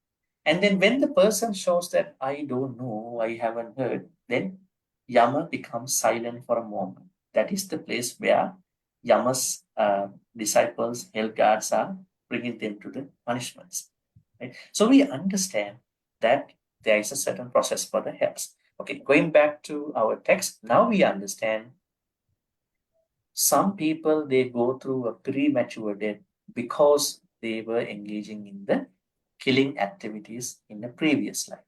And then when the person shows that I don't know, I haven't heard, then Yama becomes silent for a moment. That is the place where Yama's disciples, hell guards, are bringing them to the punishments. Right? So we understand that there is a certain process for the hells. Okay, going back to our text, now we understand some people, they go through a premature death because they were engaging in the killing activities in the previous life.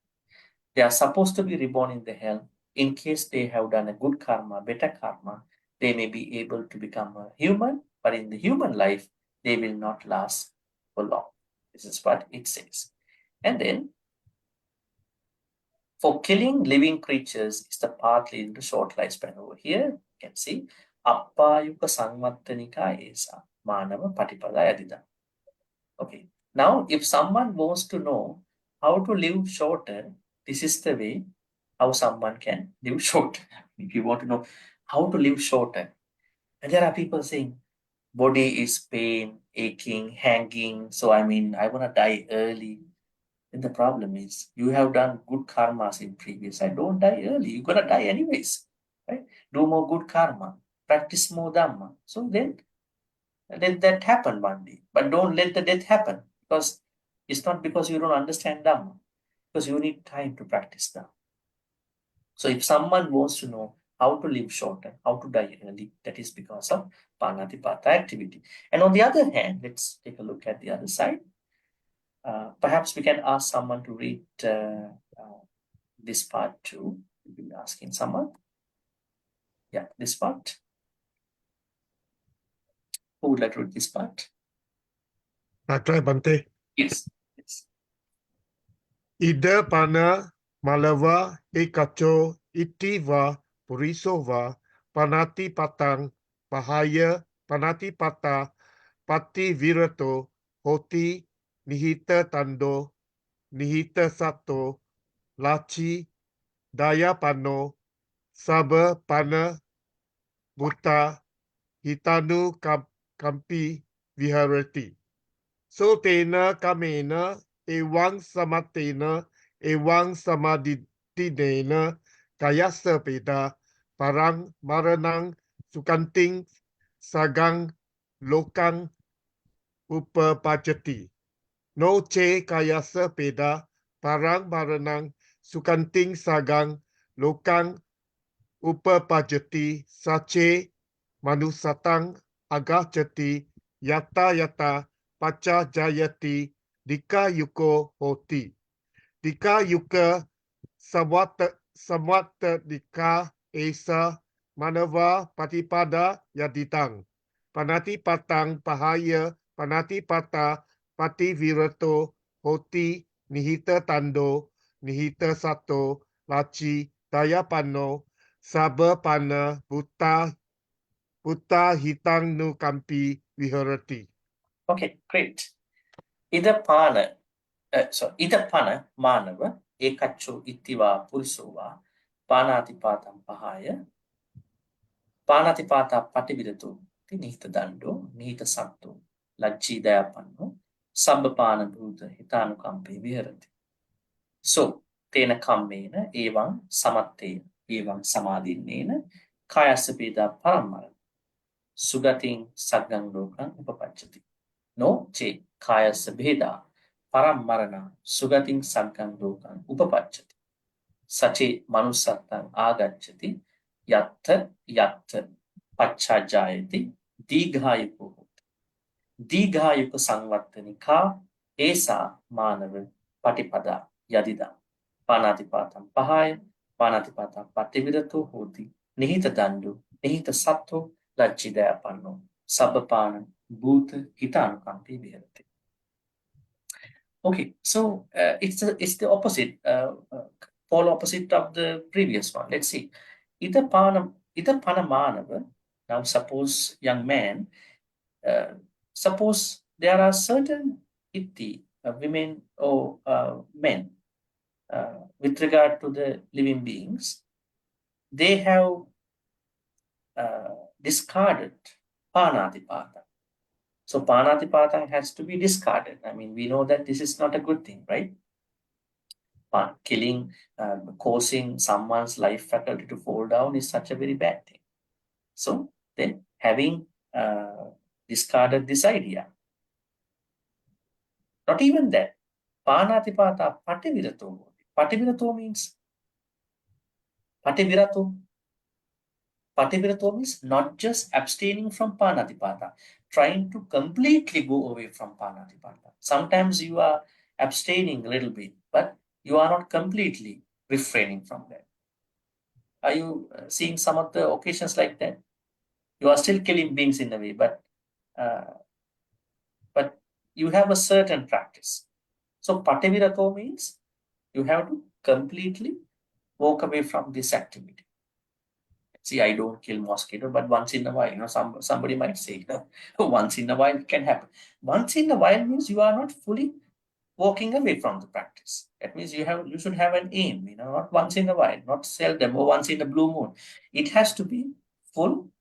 They are supposed to be reborn in the hell. In case they have done a good karma, better karma, they may be able to become a human, but in the human life, they will not last for long. This is what it says. And then, for killing living creatures is the path leading to short lifespan. Over here, you can see, Appayuka Sangmattanika Esa, Manava Patipada Adida. Okay. Now, if someone wants to know how to live shorter, this is the way how someone can live shorter. If you want to know how to live shorter, and there are people saying, body is pain, aching, hanging. So, I mean, I want to die early. And the problem is, you have done good karmas in previous. I don't die early. You're going to die anyways. Right? Do more good karma. Practice more Dhamma. So then, let that happen one day. But don't let the death happen. Because it's not because you don't understand Dhamma. Because you need time to practice Dhamma. So if someone wants to know how to live short and how to die early. That is because of Panatipata activity. And on the other hand, let's take a look at the other side. Perhaps we can ask someone to read this part too. We'll be asking someone. Yeah, this part. Who would like to read this part? I try Bhante. Yes. Yes. Ida pana malawa ekacho itiva purisova panati patang bahaya panati pata pati virato hoti nihita tando nihita sato laci daya pano saba pana buta hitanu kampi viharati. So tena kamena ewang samatena ewang samadidinena kayasa peda parang maranang sukanting sagang lokang upapajati. No che kayasa peda parang maranang sukanting sagang lokang upapajati sache manusatang agachati yata yata pacha jayati dika yuko hoti. Dika yuka samwata dika esa manava patipada yaditang. Panati patang pahaya panati pata pati virato hoti nihita tando nihita sato laci daya pano saba pana buta hitang nu kampi viharati. Okay, great. Idapana manava ekacho ittiva purisova panatipatam pahaya panatipata patividato nihita dando nihita satto lajji dayapanno sabbapana bhuta hitanukampe viharati. So tena kammena evam samattena evam samadhinnena kayasapeda paramara sugating saggang lokang upapajjati. No che kayasa bheda parammarana sugating saggang lokang upapajjati. Sache manusattang agacchati yatta yatta pachajayati digayuko. Digayuka sangvattanika esa manava patipada yadida panatipatam pahaya panatipatam patividato hoti nihita dandu nihita satto lajjidayapanno sabbapana bhuta hitanukampi viharati. Okay, so it's the opposite, pole opposite of the previous one. Let's see. Itapana manava. Now suppose young man, suppose there are certain itti, women or men, with regard to the living beings, they have discarded panatipata. So panatipata has to be discarded. I mean, we know that this is not a good thing, right? Killing, causing someone's life faculty to fall down is such a very bad thing. So then having discarded this idea, not even that, panatipata pativirato. Pativirato means pativirato. Pativirato means not just abstaining from panatipata, trying to completely go away from panatipata. Sometimes you are abstaining a little bit, but you are not completely refraining from that. Are you seeing some of the occasions like that? You are still killing beings in a way, but you have a certain practice. So pativirato means you have to completely walk away from this activity. See, I don't kill mosquito, but once in a while, somebody might say, once in a while it can happen. Once in a while means you are not fully walking away from the practice. That means you should have an aim, not once in a while, not seldom or once in a blue moon. It has to be full,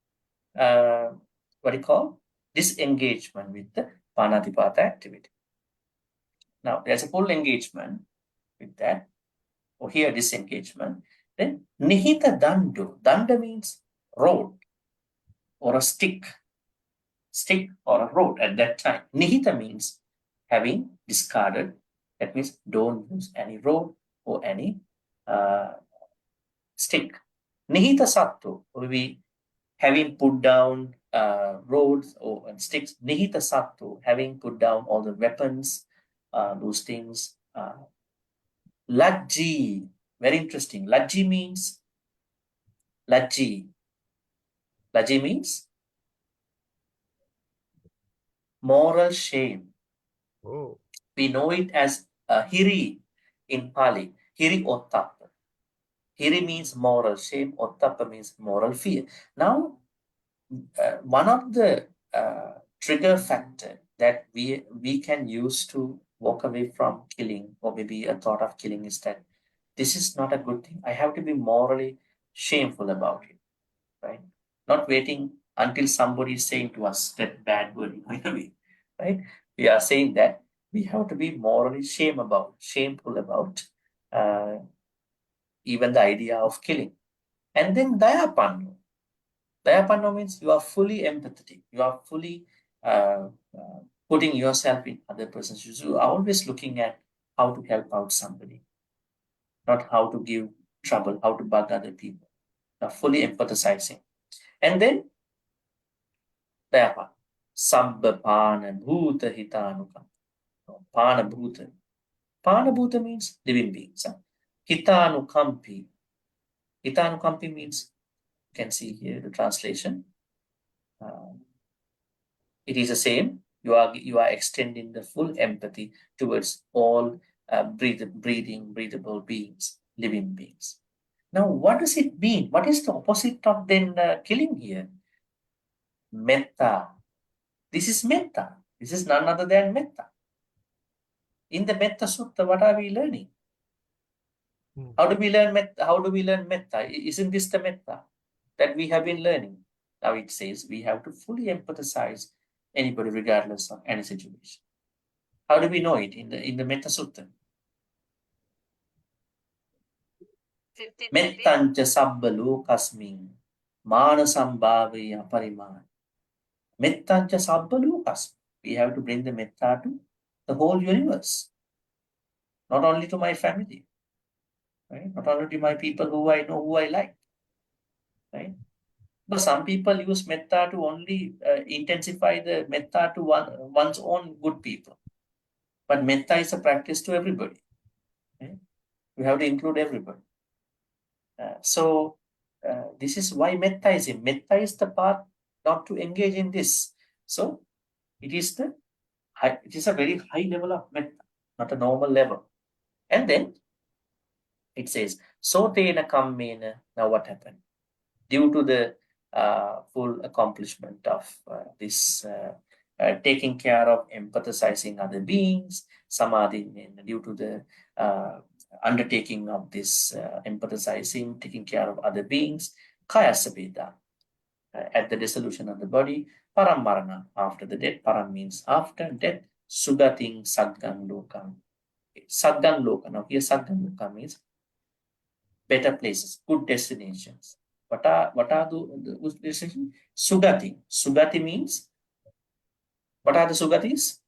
disengagement with the panatipata activity. Now, there's a full engagement with that, or here disengagement. Then nihita dando. Danda means rod or a stick or a rod at that time. Nihita means having discarded. That means don't use any rod or any stick. Nihita Sattu will be having put down roads or and sticks. Nihita Sattu, having put down all the weapons, those things. Lajji, very interesting. Lajji means Lajji. Lajji means moral shame. Oh. We know it as Hiri in Pali. Hiri Ottappa. Hiri means moral shame. Ottappa means moral fear. Now, one of the trigger factor that we can use to walk away from killing or maybe a thought of killing is that this is not a good thing. I have to be morally shameful about it, right? Not waiting until somebody is saying to us that bad word, right? We are saying that we have to be morally shameful about even the idea of killing. And then dayapanno. Dayapanno means you are fully empathetic. You are fully putting yourself in other person's shoes. You are always looking at how to help out somebody, not how to give trouble, how to bug other people. You are fully empathizing. And then dayapanno. Sabba pana bhuta hitanukam. Pana bhuta. Pana bhuta means living beings. Hitanukampi. Hitanukampi means, you can see here the translation. It is the same. You are extending the full empathy towards all breathable beings, living beings. Now, what does it mean? What is the opposite of then killing here? Metta. This is metta. This is none other than metta. In the Metta Sutta, what are we learning? How do we learn metta? How do we learn metta? Isn't this the metta that we have been learning? Now it says we have to fully empathize anybody regardless of any situation. How do we know it in the Metta Sutta? Mettancha sabba lokasmin manasam bhavaya pariman. Mettancha sabba lokas. We have to bring the metta to the whole universe, not only to my family, right? Not only to my people who I know, who I like, right? But some people use metta to only intensify the metta to one's own good people. But metta is a practice to everybody. Right? We have to include everybody. So this is why metta is in. Metta is the path not to engage in this. So it is a very high level of metta, not a normal level. And then it says, Sotena kammena. Now what happened? Due to the full accomplishment of this taking care of empathizing other beings, samadhi, due to the undertaking of this empathizing, taking care of other beings, kaya sabeda, at the dissolution of the body, param marana, after the death, param means after death, sugating sadgang lokam. Sadgang lokam, now here sadgang lokam means better places, good destinations. What are the destinations? Sugati. Sugati means, what are the Sugatis?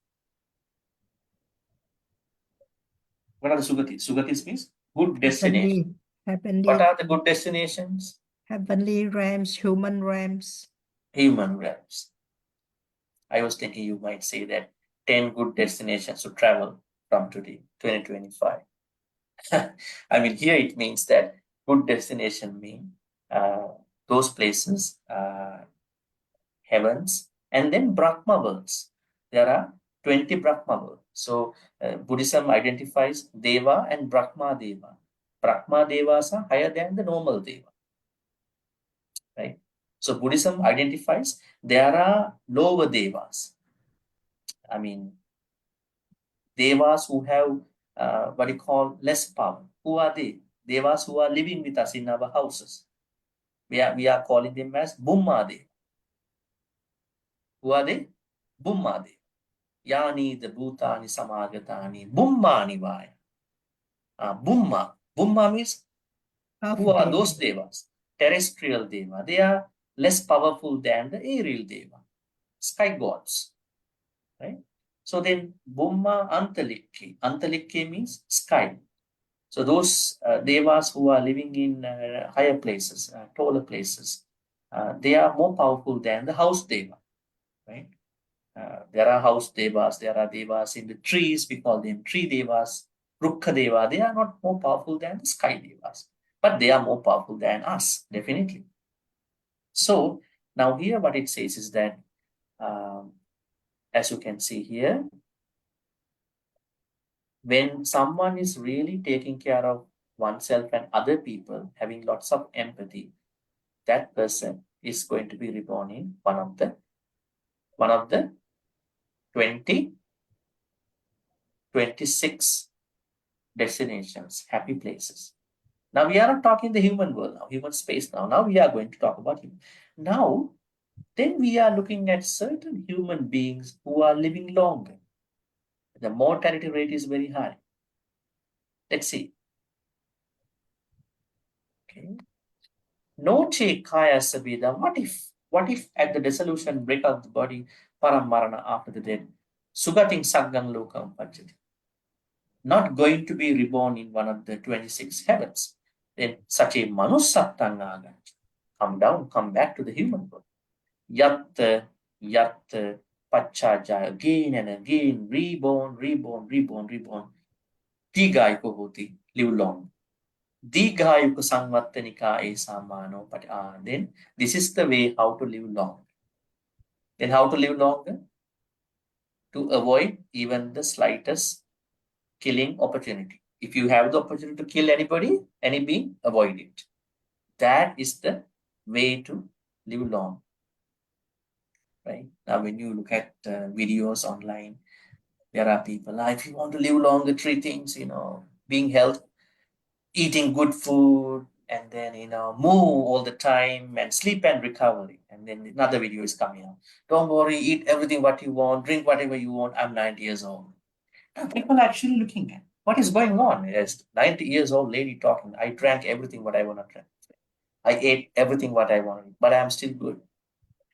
What are the Sugatis? Sugatis means good destination. Heavenly, What are the good destinations? heavenly realms, human realms. Human realms. I was thinking you might say that 10 good destinations to travel from today, 2025. I mean, here it means that good destination mean those places, heavens, and then Brahma worlds. There are 20 Brahma worlds. So Buddhism identifies Deva and Brahma Deva. Brahma Devas are higher than the normal Deva. Right? So Buddhism identifies there are lower Devas. I mean, Devas who have what you call less power. Who are they? Devas who are living with us in our houses. We are calling them as Bhumma Deva. Who are they? Bhumma Deva. Yani the Bhutani Samagatani. Bhummani Vaya. Bhumma. Bhumma means who are those devas? Terrestrial deva. They are less powerful than the aerial deva. Sky gods. Right? So then Bhumma Antalikki. Antalikki means sky. So those devas who are living in higher places, taller places, they are more powerful than the house deva, right? There are house devas, there are devas in the trees, we call them tree devas, rukha deva. They are not more powerful than the sky devas, but they are more powerful than us, definitely. So now here what it says is that, as you can see here, when someone is really taking care of oneself and other people, having lots of empathy, that person is going to be reborn in one of the 20, 26 destinations, happy places. Now we are not talking the human world now, human space now. Now we are going to talk about him. Now, then we are looking at certain human beings who are living longer. The mortality rate is very high. Let's see. Okay. Noche kaya sabida. What if at the dissolution, break of the body, paramarana after the death, sugating saggang lokam pachati, not going to be reborn in one of the 26 heavens, then such a manusattanga, come down, come back to the human world. Yat pachaja, again and again, reborn. Tigay ko hoti, live long. Digayuk samvattanika esamano. But then this is the way how to live long. Then how to live longer? To avoid even the slightest killing opportunity. If you have the opportunity to kill anybody, any being, avoid it. That is the way to live long. Right? Now, when you look at videos online, there are people, if you want to live longer, 3 things, being healthy, eating good food, and then, move all the time, and sleep and recovery. And then another video is coming out. Don't worry, eat everything what you want, drink whatever you want. I'm 90 years old. Now, people are actually looking at what is going on. As 90 years old lady talking, I drank everything what I want to drink. I ate everything what I wanted, but I'm still good.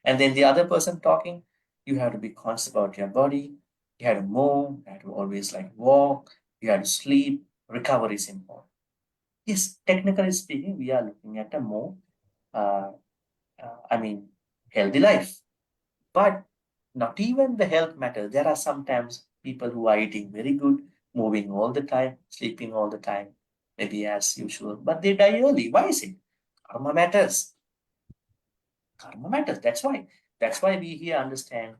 And then the other person talking, you have to be conscious about your body. You have to move. You have to always walk. You have to sleep. Recovery is important. Yes, technically speaking, we are looking at a more, healthy life. But not even the health matters. There are sometimes people who are eating very good, moving all the time, sleeping all the time, maybe as usual, but they die early. Why is it? Karma matters. Karma matters. That's why we here understand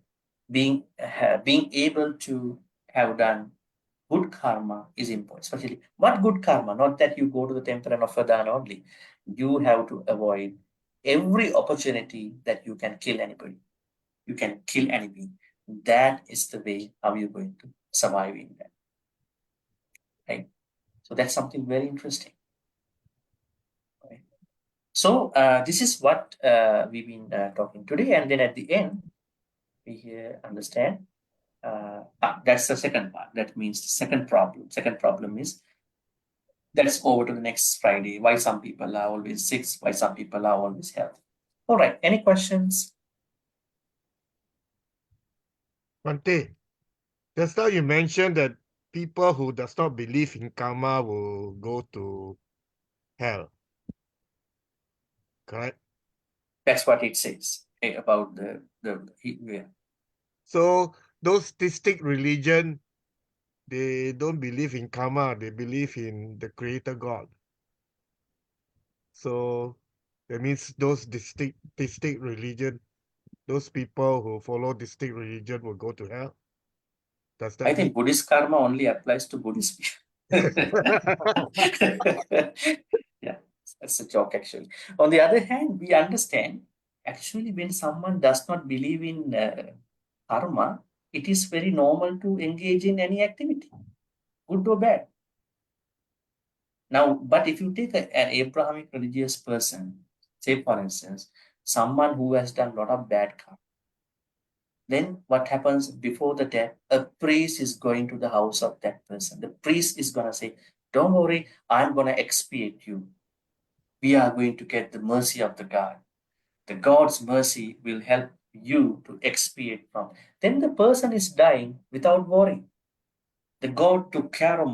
being able to have done good karma is important. Especially what good karma? Not that you go to the temple and offer dana only. You have to avoid every opportunity that you can kill anybody. You can kill anything. That is the way how you're going to survive in that. Right? So that's something very interesting. Right? So this is what we've been talking today. And then at the end, we here understand that's the second part. That means the second problem. Second problem is, let's over to the next Friday. Why some people are always sick, why some people are always healthy. All right, any questions? Bhante, just now you mentioned that people who does not believe in karma will go to hell. Correct? That's what it says about the yeah. So those theistic religion, they don't believe in karma, they believe in the creator God. So that means those theistic religion, those people who follow theistic religion will go to hell. Does that I think Buddhist karma only applies to Buddhist people. Yeah, that's a joke actually. On the other hand, we understand actually when someone does not believe in karma, it is very normal to engage in any activity, good or bad. Now, but if you take an Abrahamic religious person, say for instance, someone who has done a lot of bad karma, then what happens before the death? A priest is going to the house of that person. The priest is going to say, don't worry, I'm going to expiate you. We are going to get the mercy of the God. The God's mercy will help you to expiate from. Then the person is dying without worry. The God took care of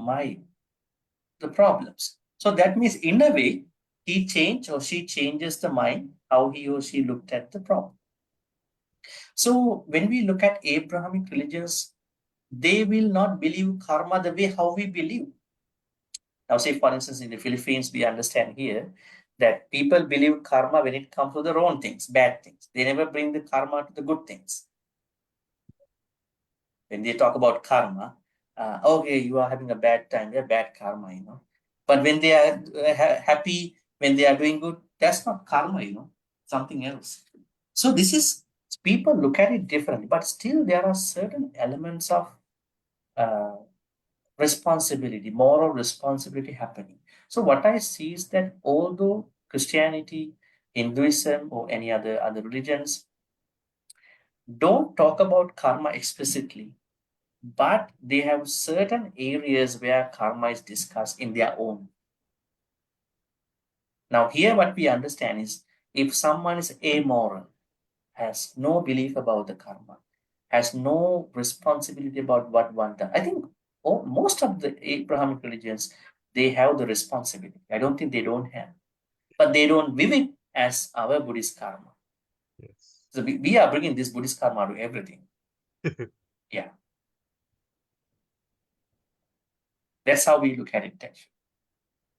the problems. So that means in a way, he changed or she changes the mind, how he or she looked at the problem. So when we look at Abrahamic religions, they will not believe karma the way how we believe. Now, say for instance, in the Philippines, we understand here that people believe karma when it comes to the wrong things, bad things. They never bring the karma to the good things. When they talk about karma, okay, you are having a bad time, yeah, bad karma, you know. But when they are happy, when they are doing good, that's not karma, you know, something else. So this is, people look at it differently, but still there are certain elements of responsibility, moral responsibility happening. So what I see is that although Christianity, Hinduism, or any other religions don't talk about karma explicitly, but they have certain areas where karma is discussed in their own. Now, here what we understand is if someone is amoral, has no belief about the karma, has no responsibility about what one does. I think most of the Abrahamic religions, they have the responsibility. I don't think they don't have, but they don't view it as our Buddhist karma. Yes. So we are bringing this Buddhist karma to everything. Yeah. That's how we look at it, actually.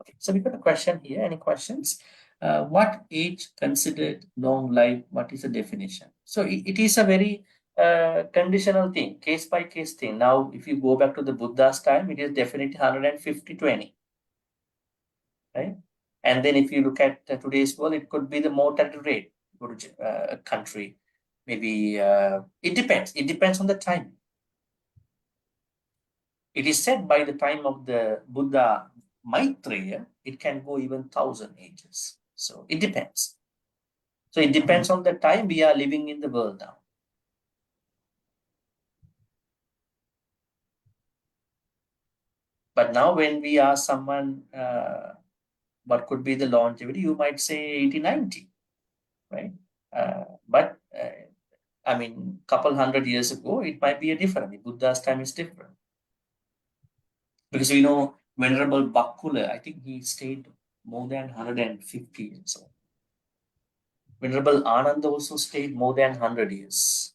Okay, so we got a question here. Any questions? What age considered long life? What is the definition? So it is a very conditional thing, case by case thing. Now, if you go back to the Buddha's time, it is definitely 150-20, right? And then if you look at today's world, it could be the mortality rate. Go to a country, maybe it depends. It depends on the time. It is said by the time of the Buddha Maitreya, it can go even 1,000 ages. So it depends. So it depends on the time we are living in the world now. But now when we ask someone, what could be the longevity, you might say 80, 90, right? But I mean, couple 100 years ago, it might be a different. Buddha's time is different. Because we know Venerable Bakula, I think he stayed more than 150 years old. Venerable Ananda also stayed more than 100 years.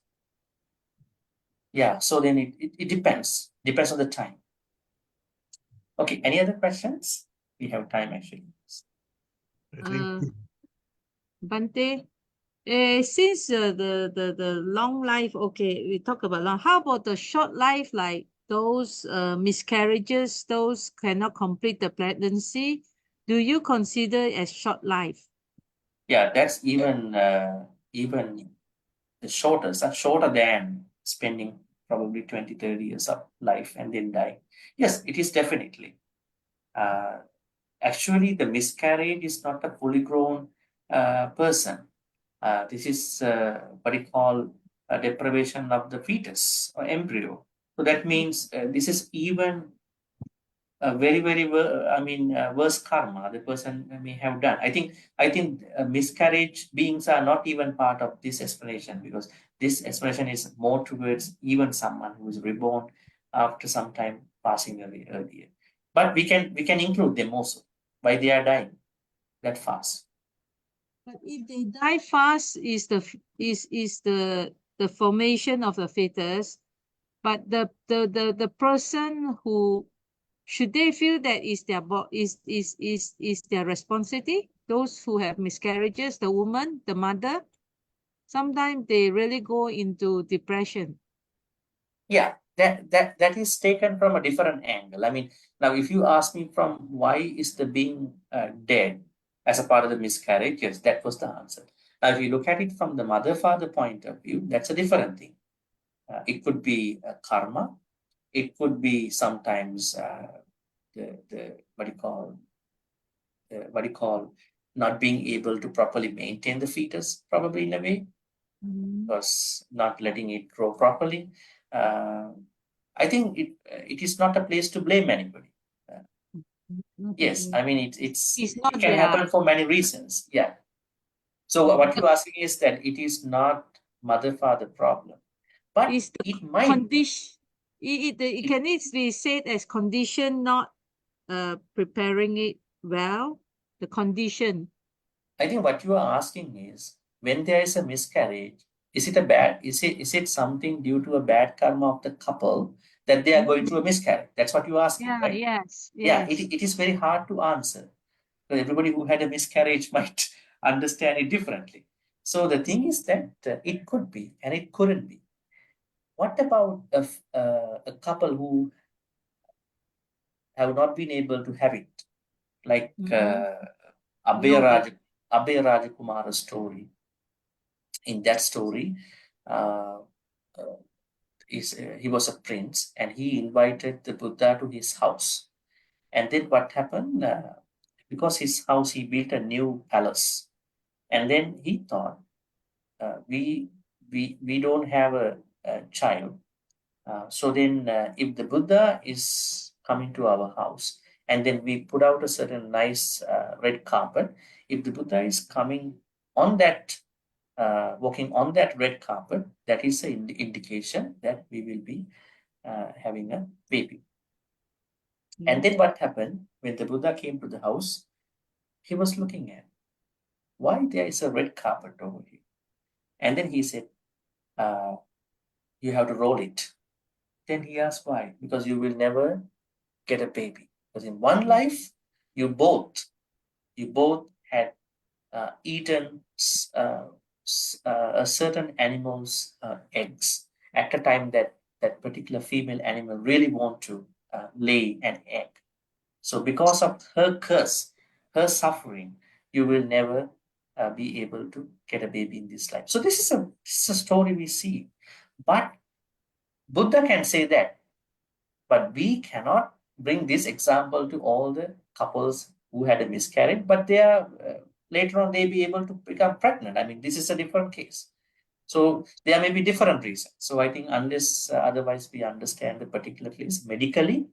Yeah, so then it depends. Depends on the time. Okay, any other questions? We have time actually. I think Bhante, since the long life, okay, we talk about long. How about the short life, like those miscarriages, those cannot complete the pregnancy? Do you consider as short life? Yeah, that's even the shorter than spending probably 20, 30 years of life and then die. Yes, it is definitely. Actually, the miscarriage is not a fully grown person. This is what we call deprivation of the fetus or embryo. So that means this is even a very, very, worse karma the person may have done. I think miscarriage beings are not even part of this explanation, because this explanation is more towards even someone who is reborn after some time passing away earlier. But we can include them also why they are dying that fast. But if they die fast, is the formation of the fetus, but the person who, should they feel that is their responsibility? Those who have miscarriages, the woman, the mother, sometimes they really go into depression. Yeah, that is taken from a different angle. I mean, now if you ask me from why is the being dead as a part of the miscarriage, yes, that was the answer. Now, if you look at it from the mother-father point of view, that's a different thing. It could be karma. It could be sometimes the what do you call not being able to properly maintain the fetus, probably in a way, because not letting it grow properly. I think it is not a place to blame anybody. Yes, I mean it not can happen for many reasons. Yeah. So what you're asking is that it is not mother-father problem, but Is the it might. condition, it can it be said as condition, not preparing it well, the condition. I think what you are asking is, when there is a miscarriage, is it something due to a bad karma of the couple that they are going through a miscarriage? That's what you're asking, Yeah, right? yes, Yeah, yes. it is very hard to answer. Because everybody who had a miscarriage might understand it differently. So the thing is that it could be and it couldn't be. What about a couple who have not been able to have it, like No baby. Abhay Rajakumara's story? In that story, uh, uh, he was a prince and he invited the Buddha to his house. And then what happened? Because his house, he built a new palace. And then he thought, we don't have a child. So then, if the Buddha is coming to our house, and then we put out a certain nice red carpet, if the Buddha is coming on that, walking on that red carpet, that is an indication that we will be having a baby. And then what happened when the Buddha came to the house? He was looking at why there is a red carpet over here, and then he said, "You have to roll it." Then he asked why? Because you will never get a baby. Because in one life, you both had eaten a certain animal's eggs at the time that that particular female animal really want to lay an egg. So because of her curse, her suffering, you will never be able to get a baby in this life. So this is a story we see. But Buddha can say that, but we cannot bring this example to all the couples who had a miscarriage, but they are later on they be able to become pregnant. I mean, this is a different case. So there may be different reasons. So I think unless otherwise we understand the particular case medically,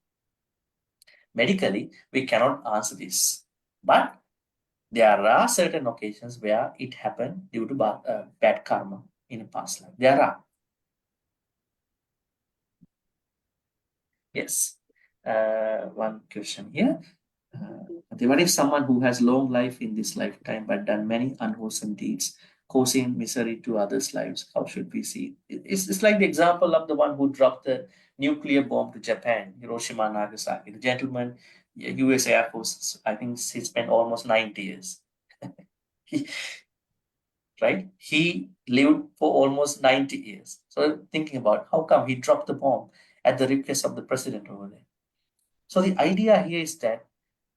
we cannot answer this. But there are certain occasions where it happened due to bad karma in a past life. There are. Yes. One question here. What if someone who has long life in this lifetime but done many unwholesome deeds, causing misery to others' lives? How should we see it? It's like the example of the one who dropped the nuclear bomb to Japan, Hiroshima and Nagasaki. The gentleman, US Air Force, I think he spent almost 90 years. Right? He lived for almost 90 years. So thinking about how come he dropped the bomb at the request of the president over there. So the idea here is that,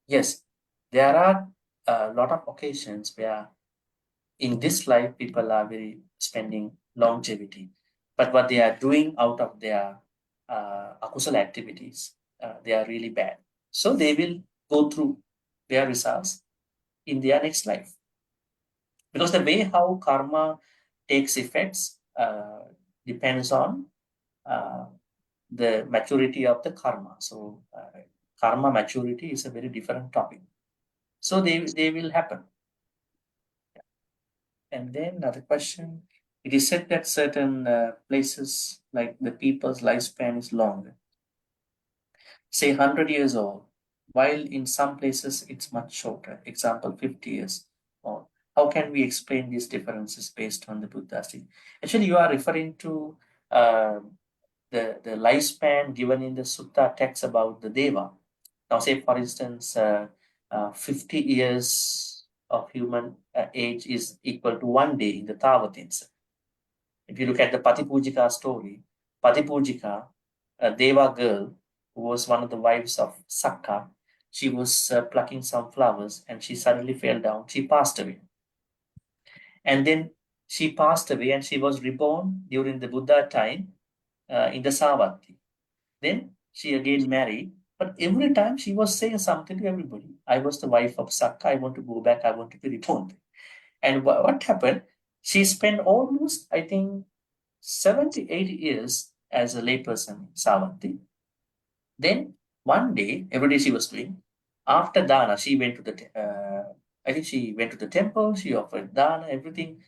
yes, there are a lot of occasions where in this life people are very spending longevity, but what they are doing out of their akusala activities, they are really bad. So they will go through their results in their next life. Because the way how karma takes effects depends on the maturity of the karma. So karma maturity is a very different topic. So they will happen. And then another question. It is said that certain places, like the people's lifespan is longer, say 100 years old, while in some places it's much shorter, example 50 years old. How can we explain these differences based on the Buddha's teaching? Actually, you are referring to the lifespan given in the Sutta text about the Deva. Now, say for instance, 50 years of human age is equal to 1 day in the Tavatins. If you look at the Patipujika story, Patipujika, a Deva girl who was one of the wives of Sakka, she was plucking some flowers and she suddenly fell down. She passed away. And then she passed away and she was reborn during the Buddha time in the Savatthi. Then she again married, but every time she was saying something to everybody. I was the wife of Sakka. I want to go back. I want to be reborn. And what happened? She spent almost, I think, 70, 80 years as a layperson in Savanthi. Then one day, every day she was doing, after dana, she went to the, I think she went to the temple, she offered dana, everything.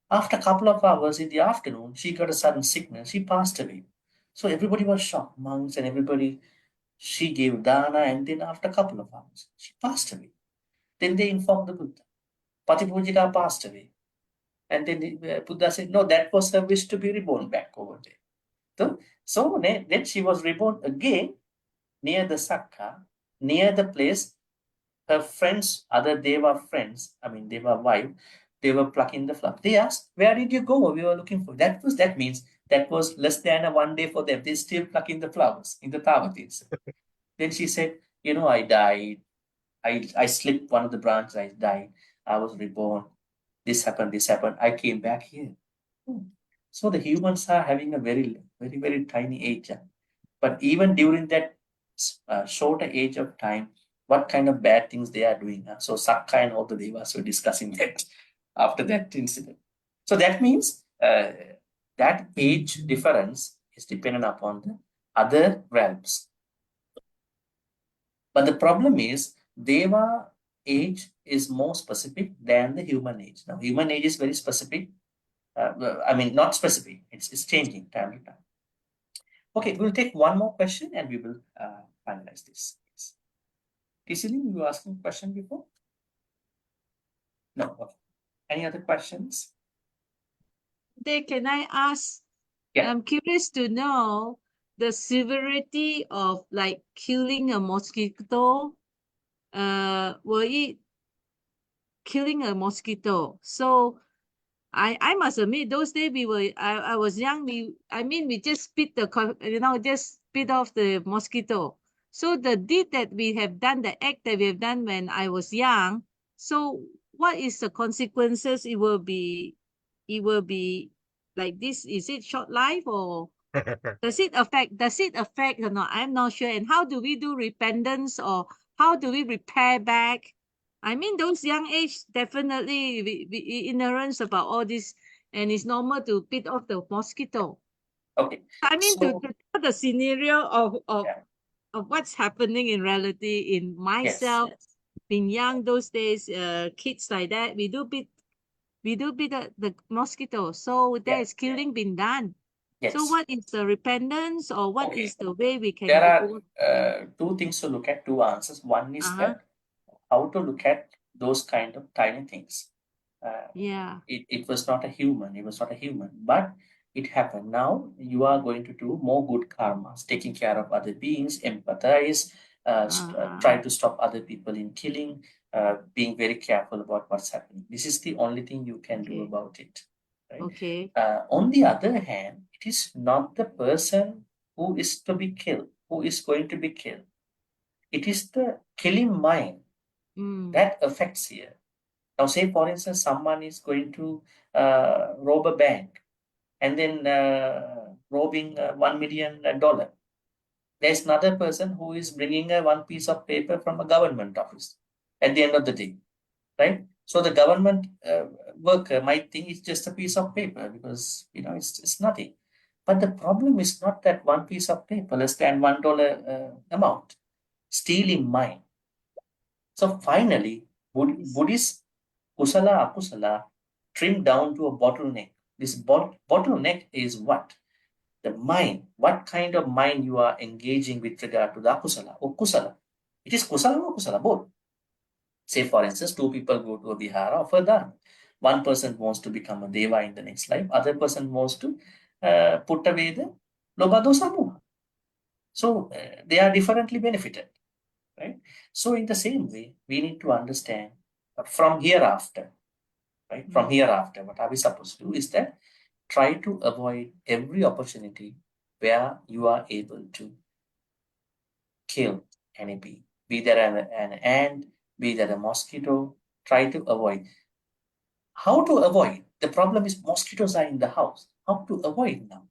After a couple of hours in the afternoon, she got a sudden sickness, she passed away. So everybody was shocked, monks and everybody. She gave dana, and then after a couple of hours, she passed away. Then they informed the Buddha. Patipujika passed away. And then the Buddha said, no, that was her wish to be reborn back over there. So then she was reborn again near the Sakka, near the place her friends, other Deva friends, I mean Deva wife, they were plucking the flower. They asked, where did you go? We were looking for. That means that was less than a 1 day for them. They still plucking the flowers in the Tavatis. Then she said, I died. I slipped one of the branches, I died. I was reborn. This happened. I came back here. So the humans are having a very, very, very tiny age. But even during that shorter age of time, what kind of bad things they are doing. So Sakka and all the devas were discussing that after that incident. So that means that age difference is dependent upon the other realms. But the problem is Deva age is more specific than the human age. Now, human age is very specific. I mean, not specific. It's changing time to time. Okay, we'll take one more question and we will finalize this. Yes. Kisili, you were asking a question before? No. Okay. Any other questions? Can I ask? Yeah. I'm curious to know the severity of like killing a mosquito. Will it killing a mosquito? So I must admit, those days I was young. We just spit just spit off the mosquito. So the deed that we have done, the act that we have done when I was young. So what is the consequences? It will be like this. Is it short life or does it affect or not? I'm not sure. And how do we do repentance or how do we repair back? I mean, those young age, definitely we ignorance about all this, and it's normal to bit off the mosquito. Okay. I mean, So, to tell the scenario of yeah. of what's happening in reality in myself, being young those days, kids like that, we do bit the mosquito. So there is killing been done. Yes. So what is the repentance or what Okay. is the way we can There go? are two things to look at, two answers. One is that how to look at those kind of tiny things. Yeah. It was not a human. It was not a human, but it happened. Now you are going to do more good karmas, taking care of other beings, empathize, try to stop other people in killing, being very careful about what's happening. This is the only thing you can do about it. Right? Okay. On the other hand, it is not the person who is to be killed, who is going to be killed. It is the killing mind that affects here. Now, say for instance, someone is going to rob a bank and then robbing $1 million. There's another person who is bringing one piece of paper from a government office at the end of the day, right? So the government worker might think it's just a piece of paper because it's nothing. But the problem is not that one piece of paper less than $1 amount. Stealing mind. So finally, Buddhist kusala akusala trimmed down to a bottleneck. This bottleneck is what? The mind. What kind of mind you are engaging with regard to the akusala or kusala? It is kusala or kusala, both. Say, for instance, two people go to a vihara of a dharma. One person wants to become a deva in the next life. Other person wants to put away the lobha dosa moha. So they are differently benefited, right? So in the same way, we need to understand from hereafter, right? From hereafter, what are we supposed to do is that try to avoid every opportunity where you are able to kill any bee, be that an ant, be that a mosquito. Try to avoid. How to avoid? The problem is mosquitoes are in the house. How to avoid now?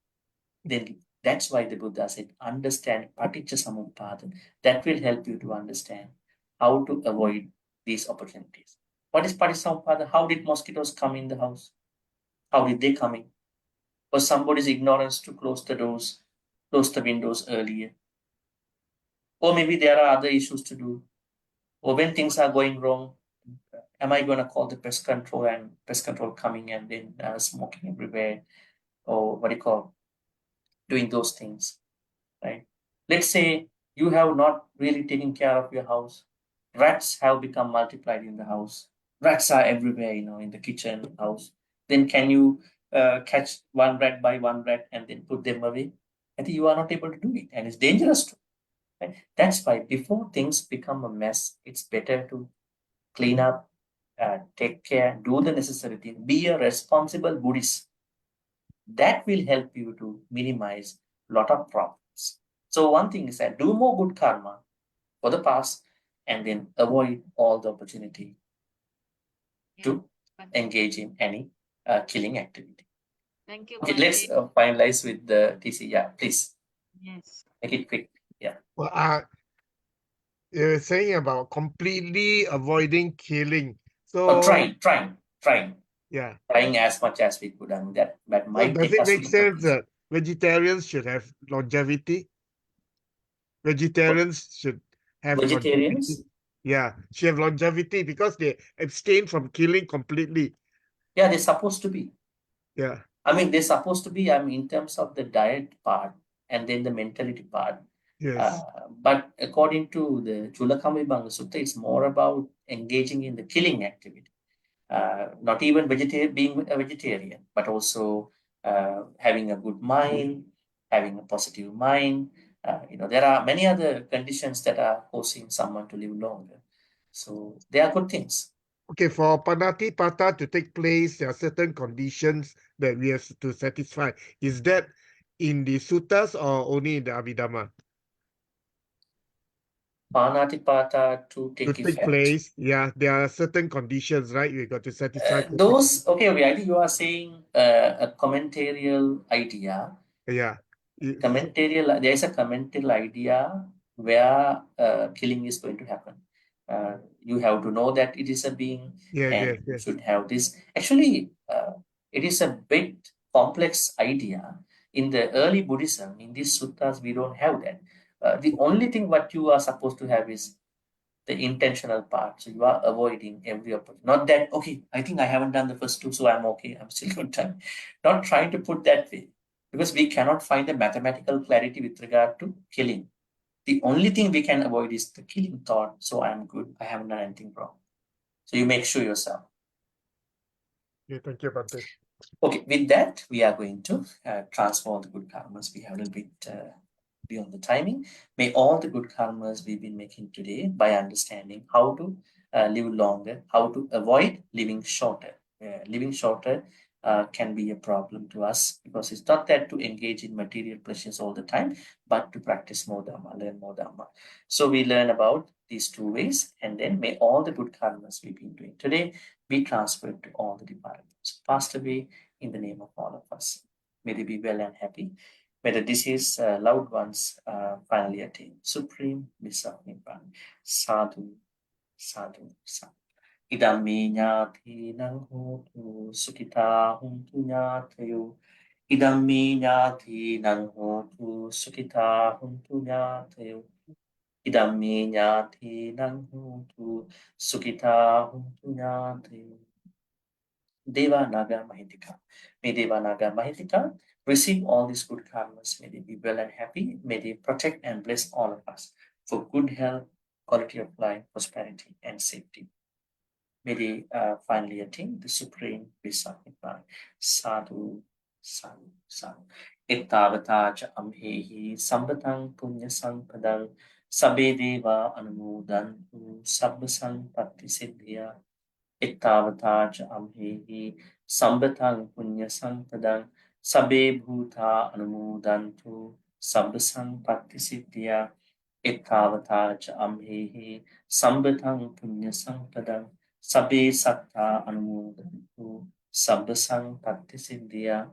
Then that's why the Buddha said, understand paticca samuppada. That will help you to understand how to avoid these opportunities. What is paticca samuppada? How did mosquitoes come in the house? How did they come in? Was somebody's ignorance to close the doors, close the windows earlier? Or maybe there are other issues to do. Or when things are going wrong, am I going to call the pest control and pest control coming and then smoking everywhere? Or what do you call doing those things, right? Let's say You have not really taken care of your house. Rats have become multiplied in the house. Rats are everywhere, in the kitchen, house. Then can you catch one rat by one rat and then put them away? I think you are not able to do it, and it's dangerous too. Right? That's why before things become a mess, it's better to clean up, take care, do the necessary thing, be a responsible Buddhist. That will help you to minimize a lot of problems. So one thing is that do more good karma for the past and then avoid all the opportunity to engage in any killing activity. Thank you, Okay, Bhante. let's finalize with the TC. Yeah, please Yes. make it quick. Yeah. Well, you're saying about completely avoiding killing. Or So trying yeah, as much as we could. I mean, that but might does take it us make to sense conclusion. that vegetarians should have longevity? Vegetarians should have longevity. Vegetarians, Yeah, should have longevity because they abstain from killing completely. yeah, they're supposed to be. Yeah. I mean, they're supposed to be, in terms of the diet part and then the mentality part. Yes. But according to the Chulakamvibhanga Sutta, it's more about engaging in the killing activity. Not even being a vegetarian, but also having a good mind, having a positive mind. There are many other conditions that are causing someone to live longer. So they are good things. Okay, for Panati Pata to take place, there are certain conditions that we have to satisfy. Is that in the suttas or only in the Abhidhamma? Panatipata to To take take effect. place, yeah, there are certain conditions, right? We got to satisfy. Okay, I think you are saying a commentarial idea. Yeah. There is a commentarial idea where killing is going to happen. You have to know that it is a being, Yes, and yes, you yes. should have this. Actually, it is a bit complex idea. In the early Buddhism, in these suttas, we don't have that. The only thing what you are supposed to have is the intentional part. So you are avoiding every opportunity. Not that, okay, I think I haven't done the first two, so I'm okay. I'm still good time. Not trying to put that way, because we cannot find the mathematical clarity with regard to killing. The only thing we can avoid is the killing thought. So I'm good. I haven't done anything wrong. So you make sure yourself. Yeah, thank you, Bhante. Okay, with that, we are going to transform the good karmas. We have a little bit beyond the timing. May all the good karmas we've been making today by understanding how to live longer, how to avoid living shorter. Living shorter can be a problem to us because it's not that to engage in material pleasures all the time, but to practice more Dhamma, learn more Dhamma. So we learn about these two ways, and then may all the good karmas we've been doing today be transferred to all the departments, passed away in the name of all of us. May they be well and happy. May the deceased loved ones finally attain supreme bliss of Nibbana. Sadhu, sadhu, sadhu. Idam me nyati nang hotu sukita huntu nyatayo. Idam me nyati nang hotu sukita huntu nyatayo. Idam me nyati nang hotu sukita huntu nyatayo. Deva Naga Mahitika. May Deva Naga Mahitika receive all these good karmas. May they be well and happy. May they protect and bless all of us for good health, quality of life, prosperity, and safety. May they finally attain the supreme bliss of Nibbana. Sadhu, sadhu, sadhu. Ittavata cha amhehi sambatang punya sampadang sabe deva anumodantu sabba sampatti siddhya. Ittavata cha amhehi sambatang punya sampadang sabe bhuta anumodantu sabba sampatti siddhya. Ittavata cha amhehi sambatang punya sampadang sabe satta anumodantu sabba sampatti siddhya.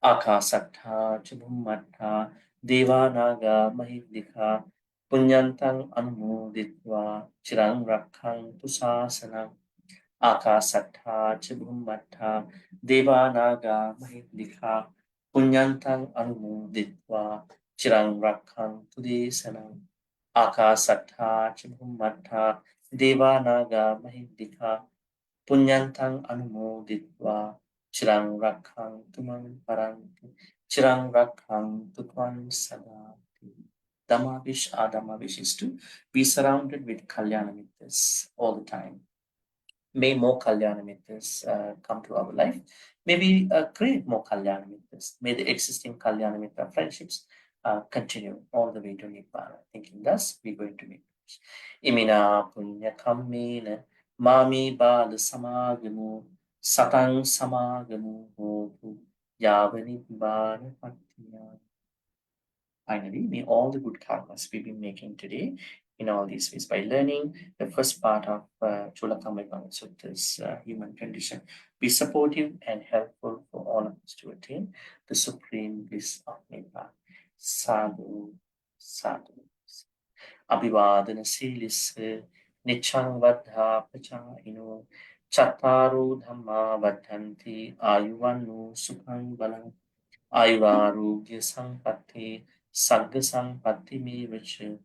Akasattha cha bhummattha devanaga mahidika punyantang anumoditva chirang rakkhantu sasanam. Akasattha cha bhummattha devanaga mahidika punyantang anumoditva chirang rakkhantu desanam. Akasattha cha bhummattha devanaga mahidika punyantang anumoditva chirang rakkhantu mam paranti chirang rakkhantu tvam sadati. Dhamma wish, our Dhamma wish is to be surrounded with Kalyana Mitras all the time. May more Kalyana Mitras come to our life. Maybe create more Kalyana Mitras. May the existing Kalyana Mitra friendships continue all the way to Nibbana. Thinking thus, we're going to make Imina Punya Kammena Mami Bala Samagamu Satang Samagamu Hotu Yavani Bala Patiya. Finally, may all the good karmas we've been making today in all these ways by learning the first part of Chula Akammavibhan Sutta's human condition be supportive and helpful for all of us to attain the supreme bliss of Nibbana. Sadhu, sadhu. Abhivadana silis nichang vadha pachayino chattaru dhamma vadhanti ayuvanu sukhang balang ayuvarogya sampatti Sagga Sampatti me Vacha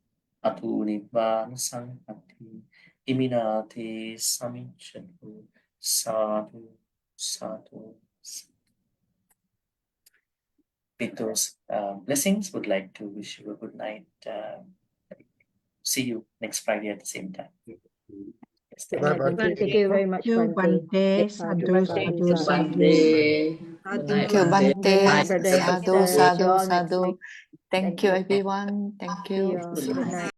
Atu Nibbana Sampatti Iminate Samichatu Sadhu Sadhu. With those blessings, would like to wish you a good night. See you next Friday at the same time. Yes, thank Bye you. bye. Thank you very much, Thank you, Bhante. Bhante. Sadhu, Sadhu, sadhu, sadhu, sadhu. sadhu. Thank you, Bhante. Good night, brothers, Sadhu, sisters. See you sadhu, all next sadhu. week. Thank you, everyone. Thank See you. you all. Good night.